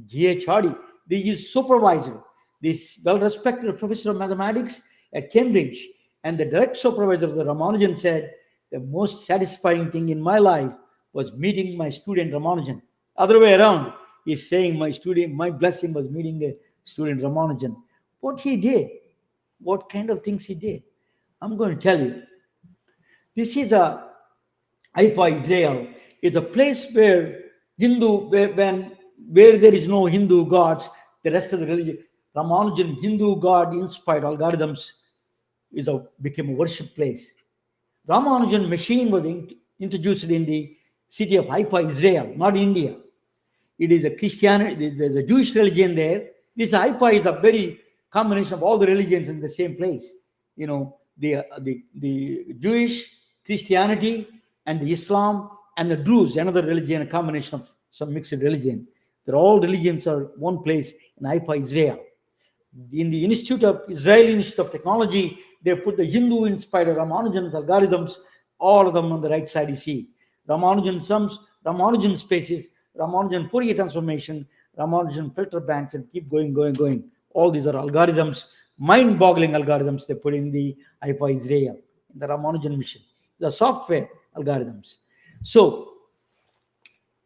G.H. Hardy, his supervisor, this well-respected professor of mathematics at Cambridge, and the direct supervisor of the Ramanujan said, the most satisfying thing in my life was meeting my student Ramanujan. Other way around, he's saying my blessing was meeting a student Ramanujan. What he did, what kind of things he did, I'm going to tell you. This is a Haifa, Israel. It's a place where where there is no Hindu gods, the rest of the religion, Ramanujan Hindu god inspired algorithms became a worship place. Ramanujan machine was introduced in the city of Haifa, Israel, not India. It is a Christianity, there's a Jewish religion there. This Haifa is a very combination of all the religions in the same place. The Jewish, Christianity, and the Islam, and the Druze, another religion, a combination of some mixed religion. They're all religions are one place in Haifa, Israel. In the Israeli Institute of Technology, they put the Hindu-inspired Ramanujan's algorithms, all of them on the right side you see. Ramanujan sums, Ramanujan spaces, Ramanujan Fourier transformation, Ramanujan filter banks, and keep going. All these are algorithms, mind-boggling algorithms they put in the Haifa, Israel, in the Ramanujan mission. The software algorithms. So,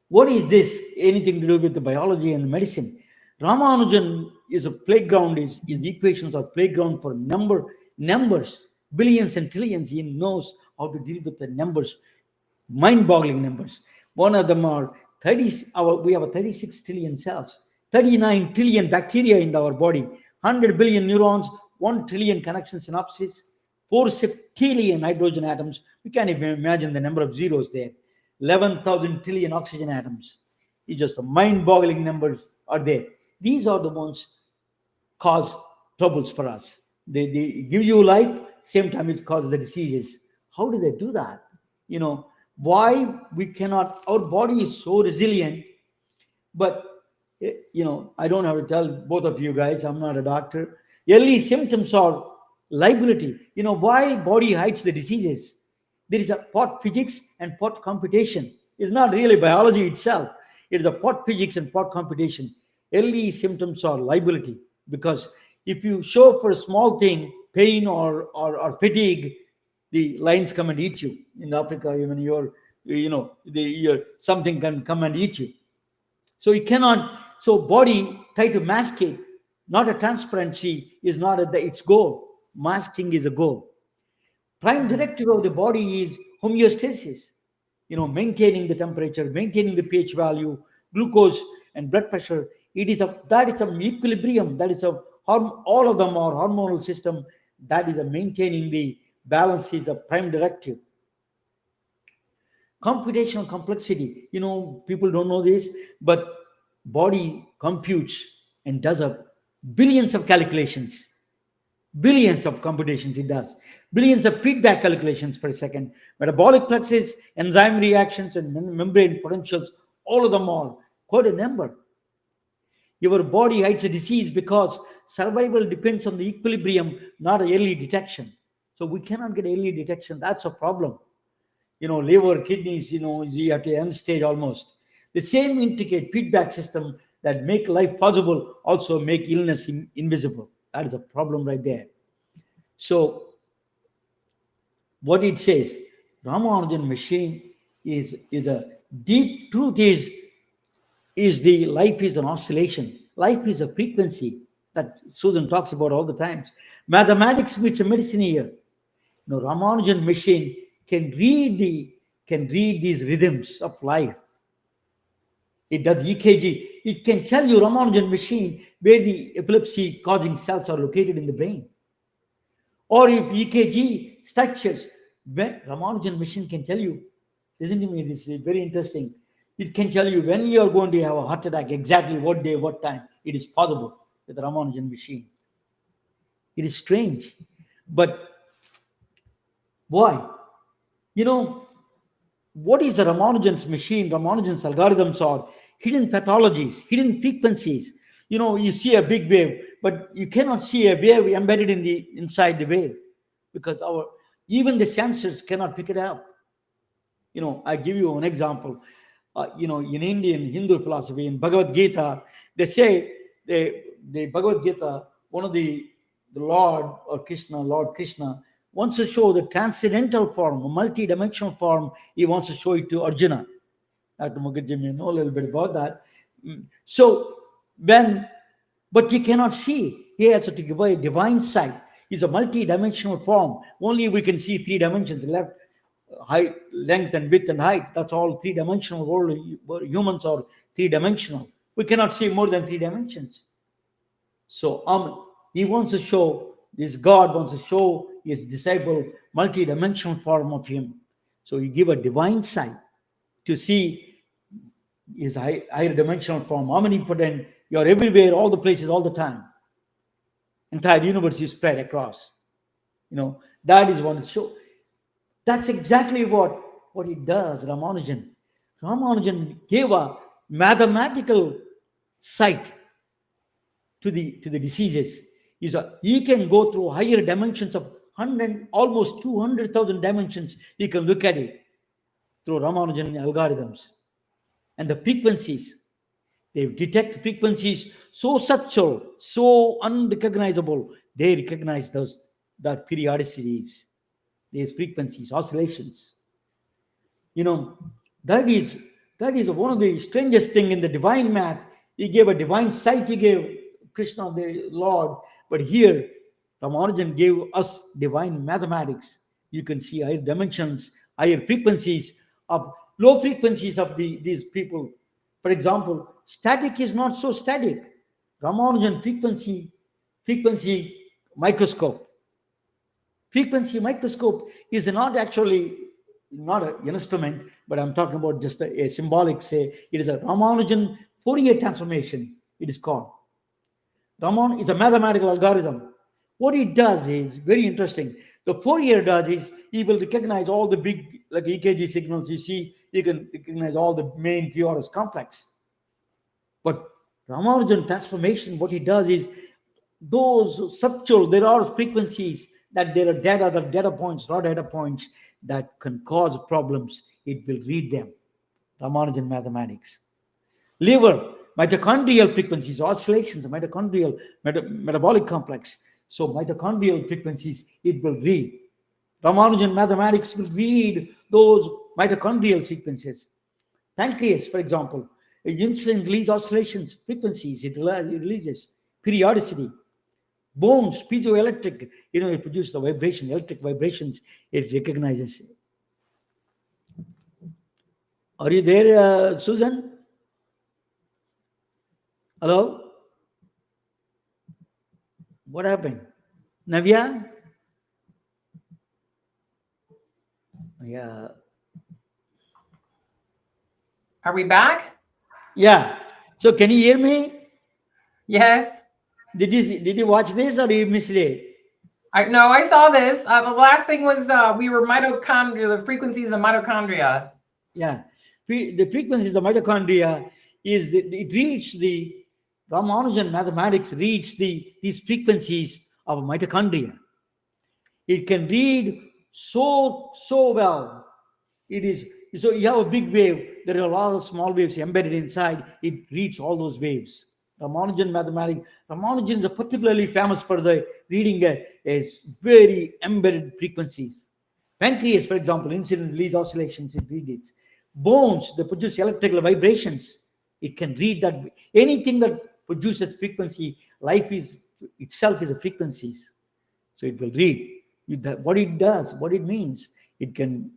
what is this? Anything to do with the biology and medicine? Ramanujan is a playground, his equations are playground for numbers, billions and trillions. He knows how to deal with the numbers, mind-boggling numbers. One of them are we have 36 trillion cells, 39 trillion bacteria in our body, 100 billion neurons, 1 trillion connection synapses, 4 septillion hydrogen atoms. We can't even imagine the number of zeros there. 11,000 trillion oxygen atoms. It's just the mind-boggling numbers are there. These are the ones cause troubles for us. They give you life, same time it causes the diseases. How do they do that? Why we cannot, our body is so resilient, but I don't have to tell both of you guys, I'm not a doctor. Early symptoms are liability. Why body hides the diseases? There is a pot physics and pot computation. It's not really biology itself. It is a pot physics and pot computation. Early symptoms are liability, because if you show for a small thing, pain or fatigue, the lions come and eat you. In Africa, even something can come and eat you. So you cannot. So body try to mask it. Not a transparency is not its goal. Masking is a goal. Prime directive of the body is homeostasis. Maintaining the temperature, maintaining the pH value, glucose and blood pressure. That is an equilibrium. That is all of them are hormonal system. That is a maintaining the balance is a prime directive. Computational complexity. People don't know this, but body computes and does billions of calculations. Billions of computations it does. Billions of feedback calculations per second. Metabolic fluxes, enzyme reactions, and membrane potentials, all of them are quite a number. Your body hides a disease because survival depends on the equilibrium, not early detection. So we cannot get early detection. That's a problem. Liver, kidneys, you have to end stage almost. The same intricate feedback system that make life possible also make illness invisible. That is a problem right there. So what it says, Ramanujan machine is a deep truth is the life is an oscillation. Life is a frequency that Susan talks about all the times. Mathematics meets a medicine here. Ramanujan machine can read these rhythms of life. It does EKG. It can tell you, Ramanujan machine, where the epilepsy causing cells are located in the brain. Or if EKG structures, Ramanujan machine can tell you. Listen to me, this is very interesting. It can tell you when you are going to have a heart attack, exactly what day, what time. It is possible with the Ramanujan machine. It is strange. But why? You know, what is the Ramanujan's machine? Ramanujan's algorithms are hidden pathologies, hidden frequencies. You know, you see a big wave, but you cannot see a wave embedded in the inside the wave because our even the sensors cannot pick it up. You know, I give you an example. You know, in Indian Hindu philosophy, in Bhagavad Gita, they say the Bhagavad Gita, one of the Lord Krishna wants to show the transcendental form, a multi-dimensional form. He wants to show it to Arjuna. Dr. Mukherji may know a little bit about that. So but he cannot see. He has to give a divine sight. It's a multi-dimensional form. Only we can see three dimensions: left, height, length, and width and height. That's all three-dimensional. World humans are three-dimensional. We cannot see more than three dimensions. So he wants to show, this God wants to show his disciple multi-dimensional form of him. So he give a divine sight to see his higher dimensional form, omnipotent. You are everywhere, all the places, all the time. Entire universe is spread across. You know, that is one show. That's exactly what it does, Ramanujan. Ramanujan gave a mathematical sight to the diseases. He can go through higher dimensions of 100, almost 200,000 dimensions. He can look at it through Ramanujan algorithms. And the frequencies, they detect frequencies so subtle, so unrecognizable. They recognize that periodicities, these frequencies, oscillations. You know, that is one of the strangest thing in the divine math. He gave a divine sight. He gave Krishna, the Lord. But here, Ramanujan gave us divine mathematics. You can see higher dimensions, higher frequencies of low frequencies of these people. For example, static is not so static. Ramanujan frequency microscope. Frequency microscope is not actually not an instrument, but I'm talking about just a symbolic, say, it is a Ramanujan Fourier transformation, it is called. Raman is a mathematical algorithm. What it does is very interesting. The Fourier does is he will recognize all the big, like EKG signals you see, he can recognize all the main QRS complex. But Ramanujan transformation, what he does is those subtle, there are frequencies that there are data points, raw data points that can cause problems. It will read them. Ramanujan mathematics. Liver, mitochondrial frequencies, oscillations, mitochondrial metabolic complex. So mitochondrial frequencies, it will read. Ramanujan mathematics will read those mitochondrial sequences. Pancreas, for example, insulin release oscillations, frequencies, it releases periodicity. Bones, piezoelectric, it produces the vibration, electric vibrations, it recognizes. Are you there, Susan? Hello? What happened? Navya? Yeah. Are we back? Yeah. So can you hear me? Yes. Did you watch this or you missed it? No, I saw this. The last thing was we were mitochondria, the frequencies of mitochondria. Yeah. The frequencies of mitochondria is it reached the Ramanujan mathematics reached these frequencies of mitochondria. It can read so well. It is so you have a big wave. There are a lot of small waves embedded inside. It reads all those waves. Ramanujan mathematics. Ramanujan is particularly famous for the reading a very embedded frequencies. Pancreas, for example, insulin release oscillations. It reads it. Bones, they produce electrical vibrations. It can read that. Anything that produces frequency, life is itself is a frequencies. So it will read what it does, what it means. It can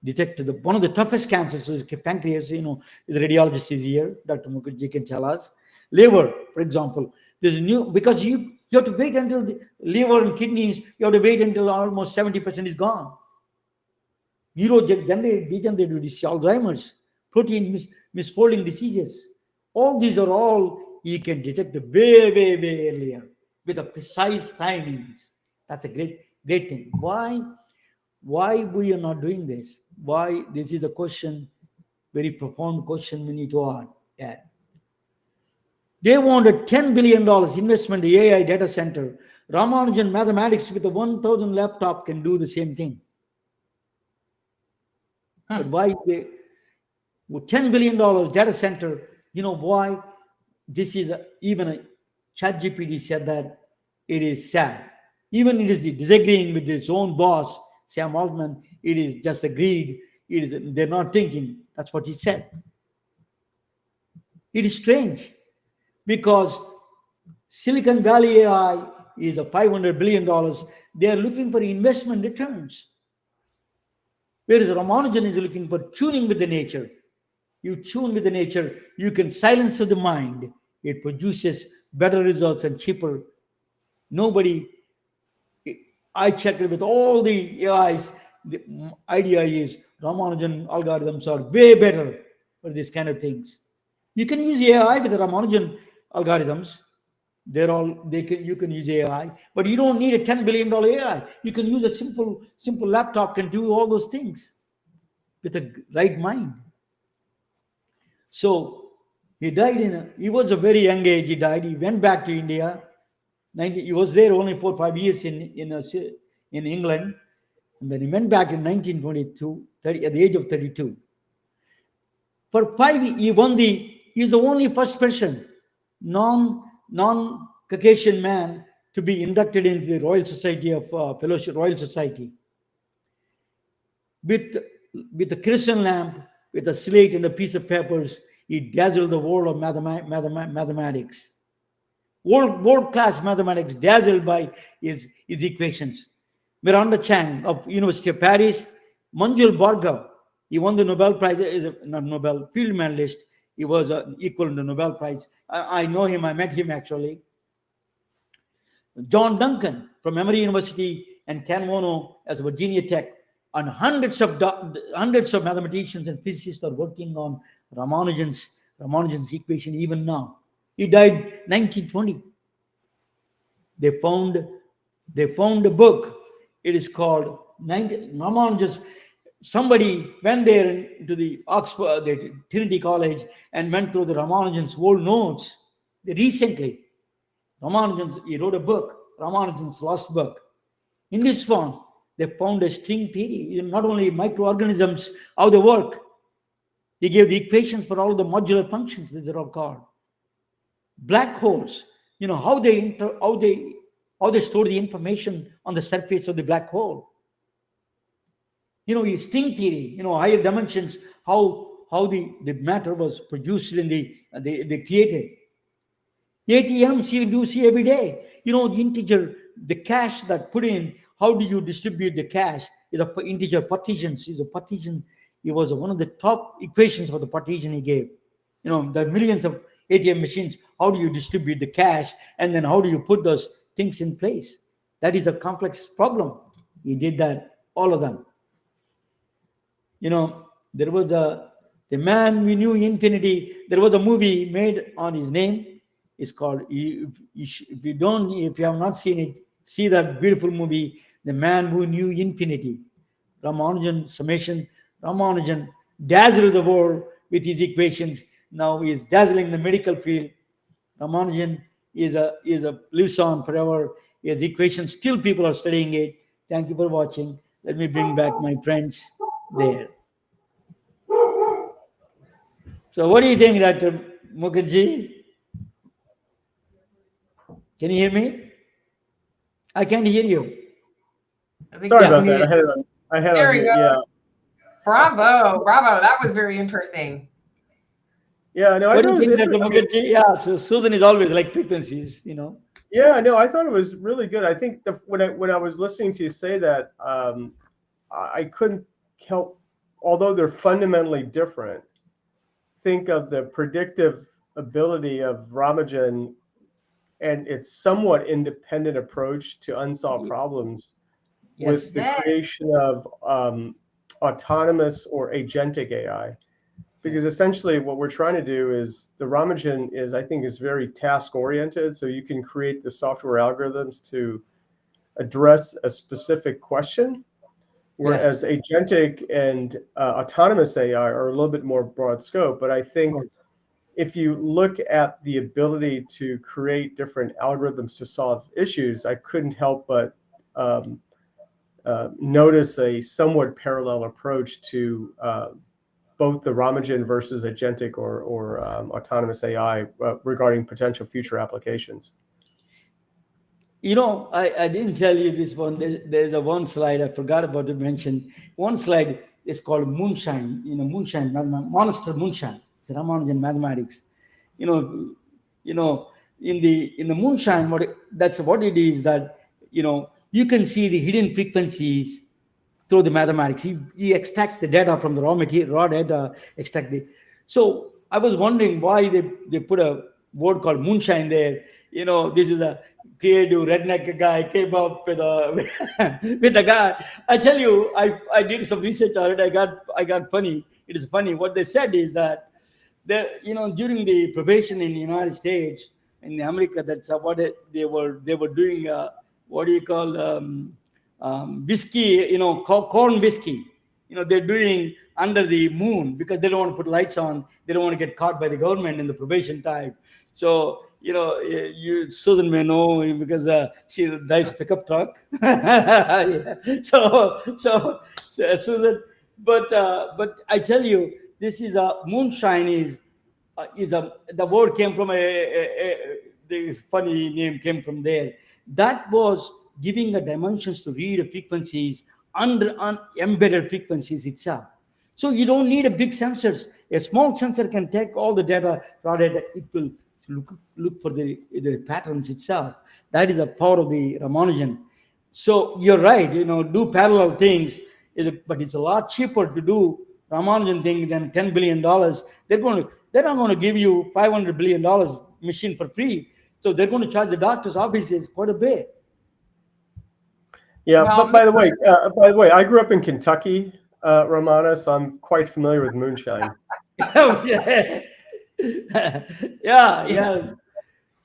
detect one of the toughest cancers is pancreas. The radiologist is here. Dr. Mukherji can tell us. Liver, for example, There's a new, because you have to wait until the liver and kidneys, you have to wait until almost 70% is gone. Degenerative disease, Alzheimer's, protein misfolding diseases. All these are all you can detect way earlier with a precise timings. That's a great thing. Why we are not doing this? Why this is a question, very profound question we need to add. They wanted $10 billion investment in the AI data center. Ramanujan mathematics with a 1,000 laptop can do the same thing. But why they with $10 billion data center, you know why? This is even a ChatGPT said that it is sad. Even it is disagreeing with his own boss, Sam Altman, it is just agreed. It is they're not thinking. That's what he said. It is strange because Silicon Valley AI is a $500 billion. They are looking for investment returns. Whereas Ramanujan is looking for tuning with the nature. You tune with the nature, you can silence the mind. It produces better results and cheaper. Nobody, I checked it with all the AIs. The idea is Ramanujan algorithms are way better for these kind of things. You can use AI with the Ramanujan algorithms. You can use AI, but you don't need a $10 billion AI. You can use a simple laptop can do all those things with a right mind. So he died he was a very young age. He died. He went back to India. He was there only 4 or 5 years in England, and then he went back in 1922, at the age of 32. For 5, he's the only first person, non-Caucasian man, to be inducted into the Royal Society of Fellowship, Royal Society. With a kerosene lamp, with a slate and a piece of papers, he dazzled the world of mathematics. World-class mathematics, dazzled by his equations. Miranda Chang of University of Paris, Manjul Bhargava, he won the Nobel Prize, not Nobel, field medalist. He was equal to the Nobel Prize. I know him, I met him actually. John Duncan from Emory University and Ken Mono as Virginia Tech, and hundreds of mathematicians and physicists are working on Ramanujan's equation even now. He died 1920. They found a book. It is called Ramanujan's. Somebody went there into the Oxford, the Trinity College, and went through the Ramanujan's old notes. Recently, he wrote a book, Ramanujan's lost book. In this one, they found a string theory, not only microorganisms, how they work. He gave the equations for all the modular functions, these are all called. Black holes, how they store the information on the surface of the black hole. String theory, higher dimensions, how the matter was produced in they created. ATMs you do see every day. The integer, the cache that put in, how do you distribute the cache? Is a integer partitions. Is a partition. It was one of the top equations for the partition he gave. There are millions of ATM machines. How do you distribute the cache? And then how do you put those things in place? That is a complex problem. He did that, all of them. There was the man we knew infinity. There was a movie made on his name. It's called, if you have not seen it, see that beautiful movie, The Man Who Knew Infinity. Ramanujan summation. Ramanujan dazzled the world with his equations. Now he is dazzling the medical field. Ramanujan lives on forever. His equations, still people are studying it. Thank you for watching. Let me bring back my friends there. So what do you think, Dr. Mukherjee? Can you hear me? I can't hear you. Sorry about that. I had there on we mute. go. Yeah. Bravo. That was very interesting. Yeah, no, I What thought do it was you think, Dr. interesting. Mukherjee? Yeah, so Susan is always like frequencies, Yeah, no, I thought it was really good. I think when I was listening to you say that, I couldn't help, although they're fundamentally different, think of the predictive ability of Ramanujan and it's somewhat independent approach to unsolved problems Yes. with the Yes. creation of autonomous or agentic AI. Because essentially what we're trying to do is the Ramagen is, I think, is very task oriented. So you can create the software algorithms to address a specific question, whereas agentic and autonomous AI are a little bit more broad scope. But I think if you look at the ability to create different algorithms to solve issues, I couldn't help but notice a somewhat parallel approach to both the Ramagen versus agentic or autonomous AI regarding potential future applications. You know, I didn't tell you this one. There's a one slide I forgot about to mention. One slide is called Moonshine. You know, Moonshine, Monster Moonshine. It's Ramanujan mathematics. You know, in the Moonshine, that's what it is, that you can see the hidden frequencies through the mathematics. He extracts the data from the raw data, extract the. So I was wondering why they put a word called moonshine there. This is a creative redneck guy came up with a with a guy. I tell you, I did some research on it. I got funny. It is funny. What they said is that during the probation in the United States, in America, that's what they were doing. What do you call whiskey? Corn whiskey. They're doing under the moon because they don't want to put lights on. They don't want to get caught by the government in the probation time. So Susan may know because she drives pickup truck. Yeah. So Susan, but I tell you, this is a moonshine is a the word came from the funny name came from there. That was giving the dimensions to read the frequencies under embedded frequencies itself. So you don't need a big sensors. A small sensor can take all the data, raw data. It will look for the patterns itself. That is a power of the Ramanujan. So you're right. Do parallel things, but it's a lot cheaper to do Ramanujan thing than $10 billion. They're not going to give you $500 billion machine for free. So they're going to charge the doctor's offices quite a bit. Yeah, Well, but by the way, I grew up in Kentucky, Romana, so I'm quite familiar with moonshine. Yeah. Yeah.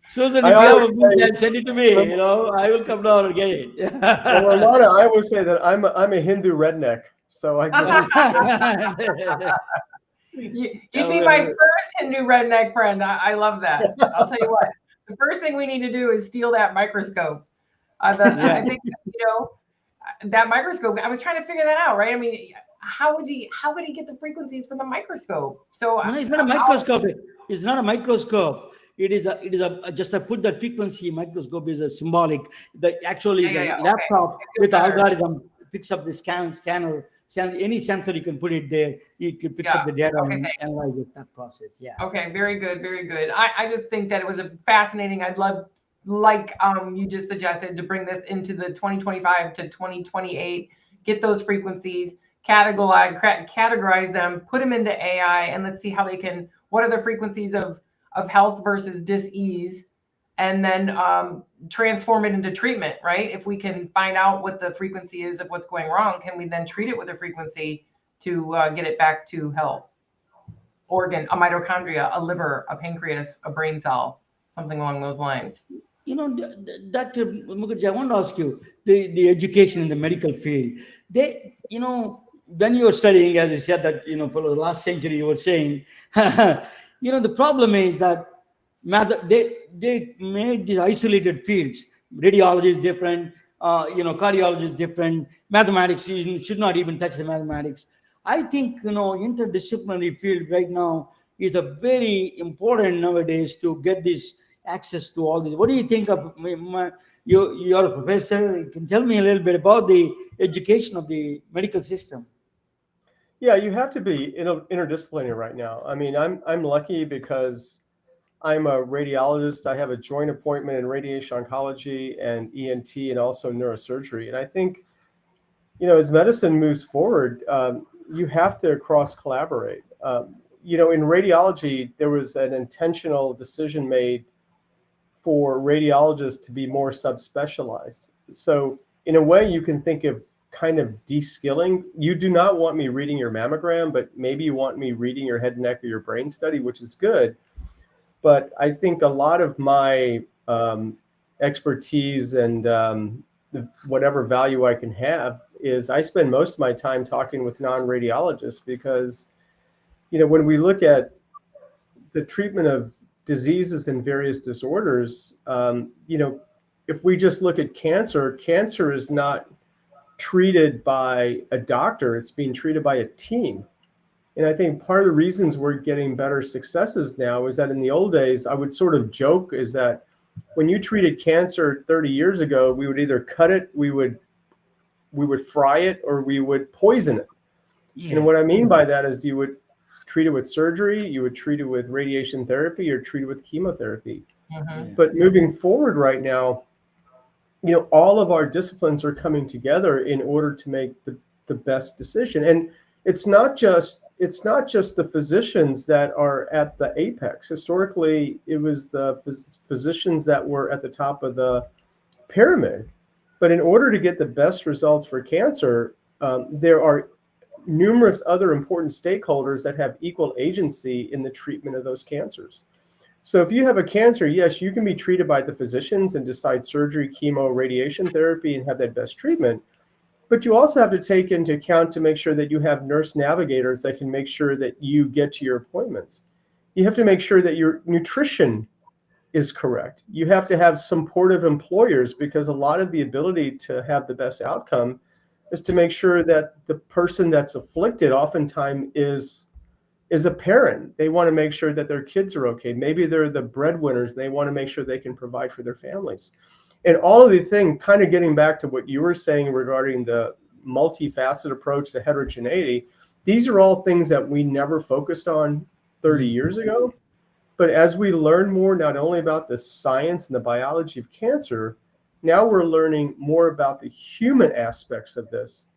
Susan, I if you have a always moonshine, send it to me. I will come down and get it. Well, Romana, I always say that I'm a Hindu redneck, so I grew up. You'd be my first Hindu redneck friend. I love that. I'll tell you what. The first thing we need to do is steal that microscope. I think that microscope. I was trying to figure that out, right? I mean, how would he get the frequencies from the microscope? So No, it's not a microscope. It's not a microscope. It is a just I put that frequency. Microscope is a symbolic. The actually is a laptop with algorithm picks up the scanner. Any sensor you can put it there. It picks up the data and analyze it. That process. Yeah. Okay. Very good. Very good. I just think that it was a fascinating. I'd love, like you just suggested, to bring this into the 2025 to 2028. Get those frequencies, categorize them, put them into AI, and let's see how they can. What are the frequencies of health versus dis-ease, and then transform it into treatment, right? If we can find out what the frequency is of what's going wrong, can we then treat it with a frequency to get it back to health? Organ, a mitochondria, a liver, a pancreas, a brain cell, something along those lines. Dr. Mukherjee, I want to ask you, the education in the medical field, when you were studying, as you said that, for the last century, you were saying, the problem is that they made these isolated fields. Radiology is different, cardiology is different. Mathematics, you should not even touch the mathematics. I think, interdisciplinary field right now is a very important nowadays to get this access to all this. What do you think of you're a professor? You can tell me a little bit about the education of the medical system. Yeah, you have to be interdisciplinary right now. I mean, I'm lucky because I'm a radiologist. I have a joint appointment in radiation oncology and ENT and also neurosurgery. And I think, as medicine moves forward, you have to cross collaborate. In radiology, there was an intentional decision made for radiologists to be more subspecialized. So in a way, you can think of kind of de-skilling. You do not want me reading your mammogram, but maybe you want me reading your head and neck or your brain study, which is good. But I think a lot of my expertise and whatever value I can have is I spend most of my time talking with non-radiologists, because, you know, when we look at the treatment of diseases and various disorders, you know, if we just look at cancer, cancer is not treated by a doctor, it's being treated by a team. And I think part of the reasons we're getting better successes now is that in the old days, I would sort of joke, is that when you treated cancer 30 years ago, we would either cut it, we would fry it, or we would poison it. Yeah. And what I mean by that is you would treat it with surgery, you would treat it with radiation therapy, or treat it with chemotherapy. Mhm. Yeah. But moving forward right now, you know, all of our disciplines are coming together in order to make the best decision. And it's not just the physicians that are at the apex. Historically, it was the physicians that were at the top of the pyramid. But in order to get the best results for cancer, there are numerous other important stakeholders that have equal agency in the treatment of those cancers. So if you have a cancer, yes, you can be treated by the physicians and decide surgery, chemo, radiation therapy, and have that best treatment. But you also have to take into account to make sure that you have nurse navigators that can make sure that you get to your appointments. You have to make sure that your nutrition is correct. You have to have supportive employers, because a lot of the ability to have the best outcome is to make sure that the person that's afflicted oftentimes is a parent. They want to make sure that their kids are okay. Maybe they're the breadwinners. They want to make sure they can provide for their families. And all of the things, kind of getting back to what you were saying regarding the multifaceted approach to heterogeneity, these are all things that we never focused on 30 years ago. But as we learn more, not only about the science and the biology of cancer, now we're learning more about the human aspects of this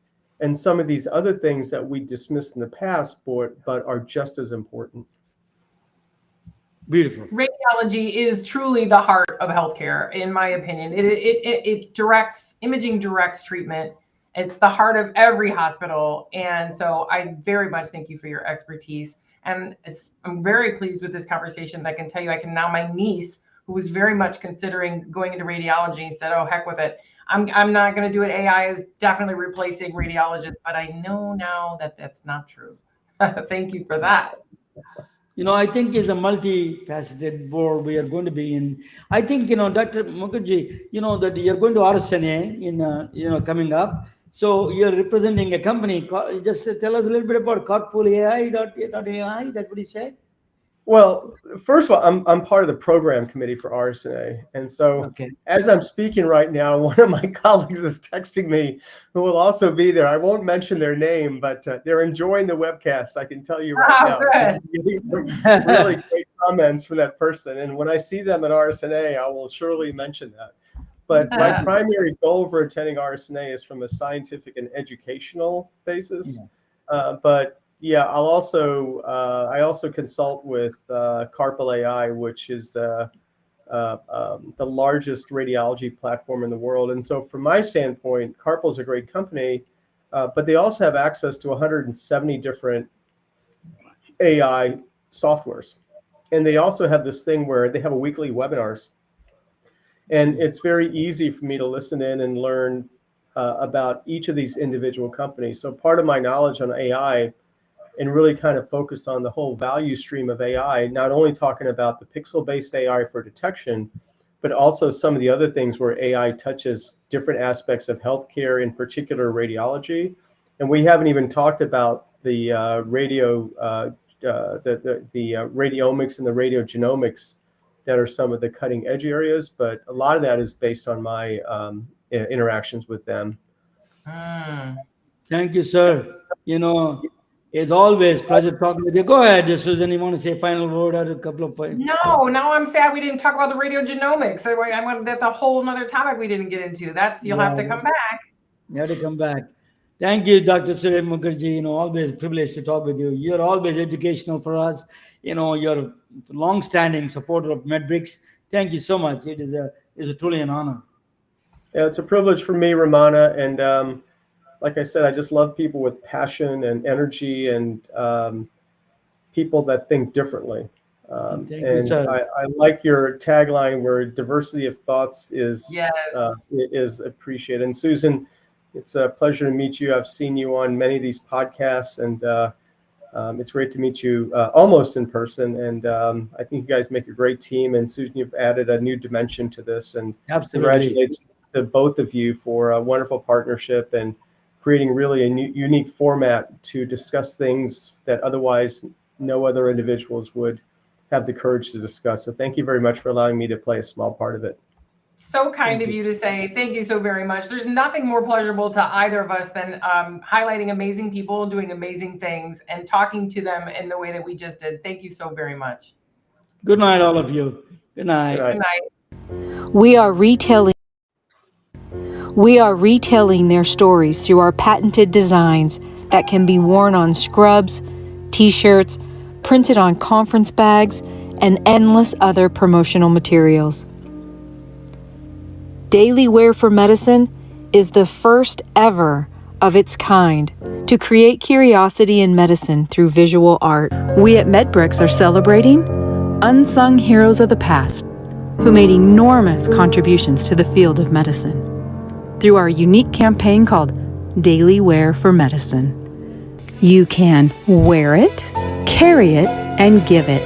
and some of these other things that we dismissed in the past, but are just as important. Beautiful. Radiology is truly the heart of healthcare, in my opinion. It directs, imaging directs treatment. It's the heart of every hospital. And so I very much thank you for your expertise. And I'm very pleased with this conversation. I can tell you, my niece, who was very much considering going into radiology, said, oh, heck with it. I'm not going to do it. AI is definitely replacing radiologists, but I know now that that's not true. Thank you for that. You know, I think it's a multifaceted board we are going to be in. I think, you know, Dr. Mukherji, you know, that you're going to RSNA in, you know, coming up. So you're representing a company. Just tell us a little bit about carpoolai.ai. That's what you said? Well, first of all, I'm part of the program committee for RSNA. And so Okay. as I'm speaking right now, one of my colleagues is texting me, who will also be there. I won't mention their name, but they're enjoying the webcast. I can tell you right now. Good. Really great comments from that person. And when I see them at RSNA, I will surely mention that. But my primary goal for attending RSNA is from a scientific and educational basis. But yeah, I also consult with Carpal AI, which is the largest radiology platform in the world. And so from my standpoint, Carpal is a great company, but they also have access to 170 different AI softwares. And they also have this thing where they have a weekly webinars. And it's very easy for me to listen in and learn about each of these individual companies. So part of my knowledge on AI, and really kind of focus on the whole value stream of AI, not only talking about the pixel-based AI for detection, but also some of the other things where AI touches different aspects of healthcare, in particular radiology. And we haven't even talked about the radiomics and the radiogenomics that are some of the cutting edge areas, but a lot of that is based on my interactions with them. Thank you, sir. You know, it's always pleasure talking with you. Go ahead, Susan. You want to say final word or a couple of points? No, I'm sad we didn't talk about the radiogenomics. That's a whole nother topic we didn't get into. You'll have to come back. You have to come back. Thank you, Dr. Suresh Mukherji. You know, always privileged to talk with you. You're always educational for us. You know, you're a long-standing supporter of MedBricks. Thank you so much. It's truly an honor. Yeah, it's a privilege for me, Ramana. And like I said, I just love people with passion and energy and people that think differently. Thank you, And sir. I like your tagline where diversity of thoughts Yes. is appreciated. And Susan, it's a pleasure to meet you. I've seen you on many of these podcasts, and it's great to meet you almost in person. And I think you guys make a great team. And Susan, you've added a new dimension to this. And Absolutely. congratulations to both of you for a wonderful partnership and creating really a unique format to discuss things that otherwise no other individuals would have the courage to discuss. So thank you very much for allowing me to play a small part of it. So kind of you to say thank you so very much. There's nothing more pleasurable to either of us than highlighting amazing people doing amazing things and talking to them in the way that we just did. Thank you so very much. Good night, all of you. Good night. Good night. Good night. We are retailing their stories through our patented designs that can be worn on scrubs, t-shirts, printed on conference bags, and endless other promotional materials. Daily Wear for Medicine is the first ever of its kind to create curiosity in medicine through visual art. We at MedBricks are celebrating unsung heroes of the past who made enormous contributions to the field of medicine through our unique campaign called Daily Wear for Medicine. You can wear it, carry it, and give it